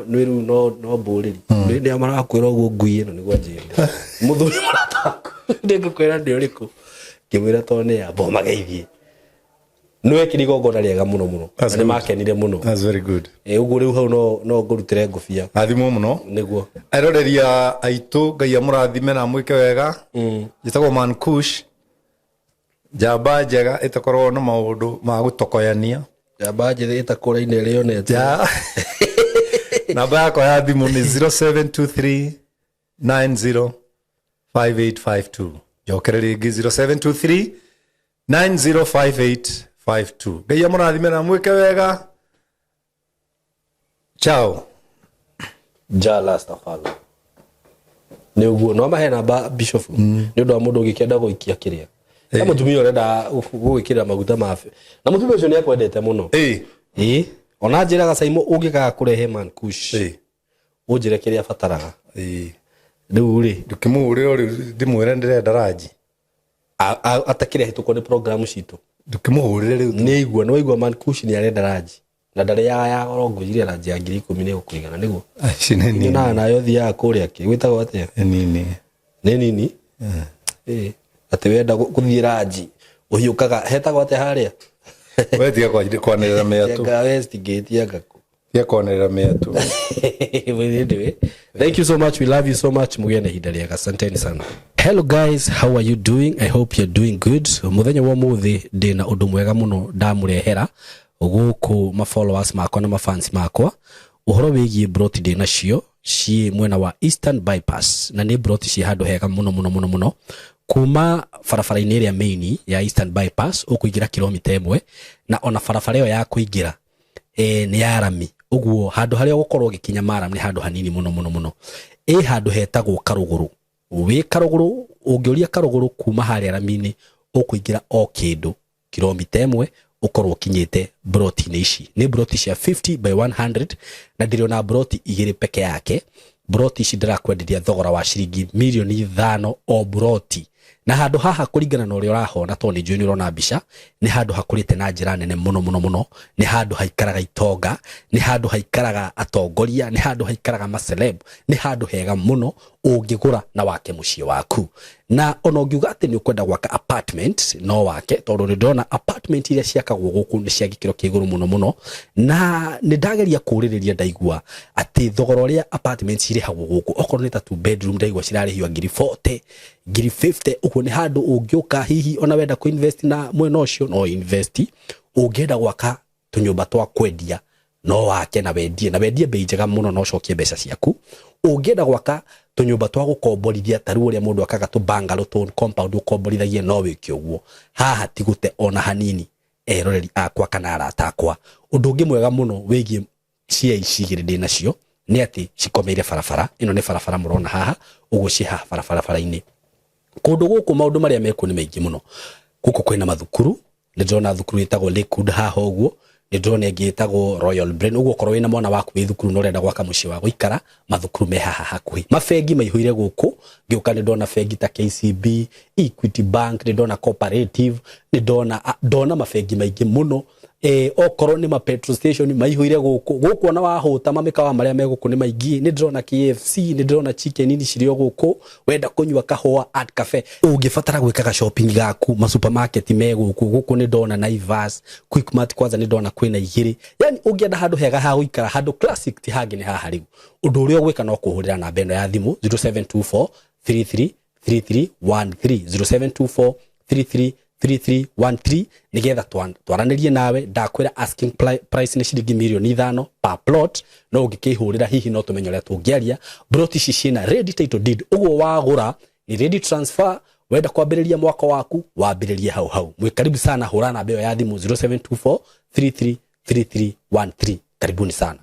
ni riu no mburiri ni amara kwira ugo ngui ino niguo njire muthuri marataku ndingukwira ndi uriku kimwira to ni abo mageithie no ekirigo ngona riega muno ni makenire muno. That's very good. Ugu riu hau no ngurutire ngufia athimo muno niguo aroreria aitu ngai amurathime na mwike wega jitagwo man kush jamba njega itakorwo na maundu ma gutokoyania jamba njega itakora ine rionete namba yakwa ya thimu ni 0723 90 5852 jokere ringi 0723 905852 ngai amurathime na mwike wega ciao last afalo ni uguo no mahe namba bishop ni undu wa mundu ugikienda guikia kiria kama mutumia urenda gwikira maguta mafe na mutumia ucio ni akwendete muno ona njira ga saimo ungikaga kurehe man kush unjire kiria fataraga riu ri ndukimure uri ndimwire ndirenda raji atakire hituko ni program citu ndukimurire riu ni igua no igua man kush ni arenda raji na ndare ya goro ngujire raji ya 10,000 ni gukuigana niguo ni nayo thia kuria ki gwitagwo atia nini ati wenda kuthie raji uhiukaga hetagwo atia haria wetia kwanerera meatu ya Westgate ya gaku ya kwanerera meatu. Thank you so much, we love you so much. Mugene hidali asanteni sana. Hello guys, how are you doing? I hope you're doing good. Muthenya wa muthi ndina undu mwega muno ndamurehera guku ma followers makwa na ma fans makwa uhoro wigie broti ndi nacio ci mwena wa Eastern Bypass na ni broti ci handu hega muno kuma farafara-ini ria main ya Eastern Bypass ukuingira kilomita 1 na ona farafara yo ya kuingira ni ya rami uguo handu haria gukorwo gikinya maram ni handu hanini muno handu hetagwo Karuguru wi Karuguru ungioria Karuguru kuma haria rami-ini ukuingira o kindu kilomita 1 ukorwo kinyite broti ici ni broti cia 50 by 100 na ndirio na broti igiri peke yake. Broti ici ndirakwenderia thogora wa ciringi milioni 5 o broti na handu haha kuringana na uria urahona to ni njui ni urona mbica ni handu hakurite na njira nene muno ni handu haikaraga itonga ni handu haikaraga atongoria ni handu haikaraga ma celeb ni handu hega muno ungigura na wake mucie waku na ona ungiuga ati ni ukwenda gwaka apartment no wake tondu ni ndona apartment iria ciakagwo guku ni cia gikiro kiguru muno na ni ndageria kuririria ndaigua ati thogora uria apartment irihagwo guku okorwo ni ta 2 bedroom ndaigua cirarihio 40,000 50,000 uko ni handu ungiuka hihi ona wenda ku invest na mwena ucio no invest ungienda gwaka tunyumba twa kwendia no wake na wendie bei njega muno no cokie mbeca ciaku ungienda gwaka tunyumba twa gukomborithia taru uria mundu akaga tu bungalow to compound ukomborithagie no wiki uguo haha tigute ona hanini eroreri akwa kana arata akwa undu ungi mwega muno wigie cia icigire ndi nacio ni ati cikomeire barabara ino ni barabara murona haha uguo ci haha barabara-ini kundu guku maundu maria meku ni maingi muno guku kwina mathukuru ni ndona thukuru itagwo Lakewood haha uguo ni ndona ngitagwo Royal Brain uguo korwo wina mwana waku wi thukuru no renda gwaka mucie wa guikara mathukuru me haha hakuhi mafengi maihuire guku ngiuka ni ndona fengi ta KCB Equity Bank ni ndona Cooperative ni ndona mafengi maingi muno okorwo ni ma petrol station maihũire gũkũ ona wahũta mamĩkawa marĩa megũkũ nĩ maingĩ nĩ ndĩrona KFC nĩ ndĩrona chicken ini cirio gũkũ wenda kũnyua kahũa at cafe ũngĩbatara gwĩkaga shopping gaku ma supermarket megũkũ nĩ ndona Naivas Quickmart kwanza nĩ ndona kwĩna igĩrĩ yani ũngĩenda handũ hega ha gũikara handũ classic ti hangĩ nĩ haha rĩu ũndũ ũrĩa ũgwĩka no kũhũrĩra namba ĩno ya thimũ 0724 3313 0724333313 nigetha twaranĩrie nawe ndakwĩra asking price nĩ ciringi mirioni 5 per plot no ũngĩkĩhũrĩra hihi no tũmenye ũrĩa tũngĩaria plot ici ciĩna ready title deed ũguo wagũra ni ready transfer wenda kwambĩrĩria mwako waku wambĩrĩrie hau mwĩ karibu sana hũra namba ĩyo ya thimũ 0724 333313 karibuni sana.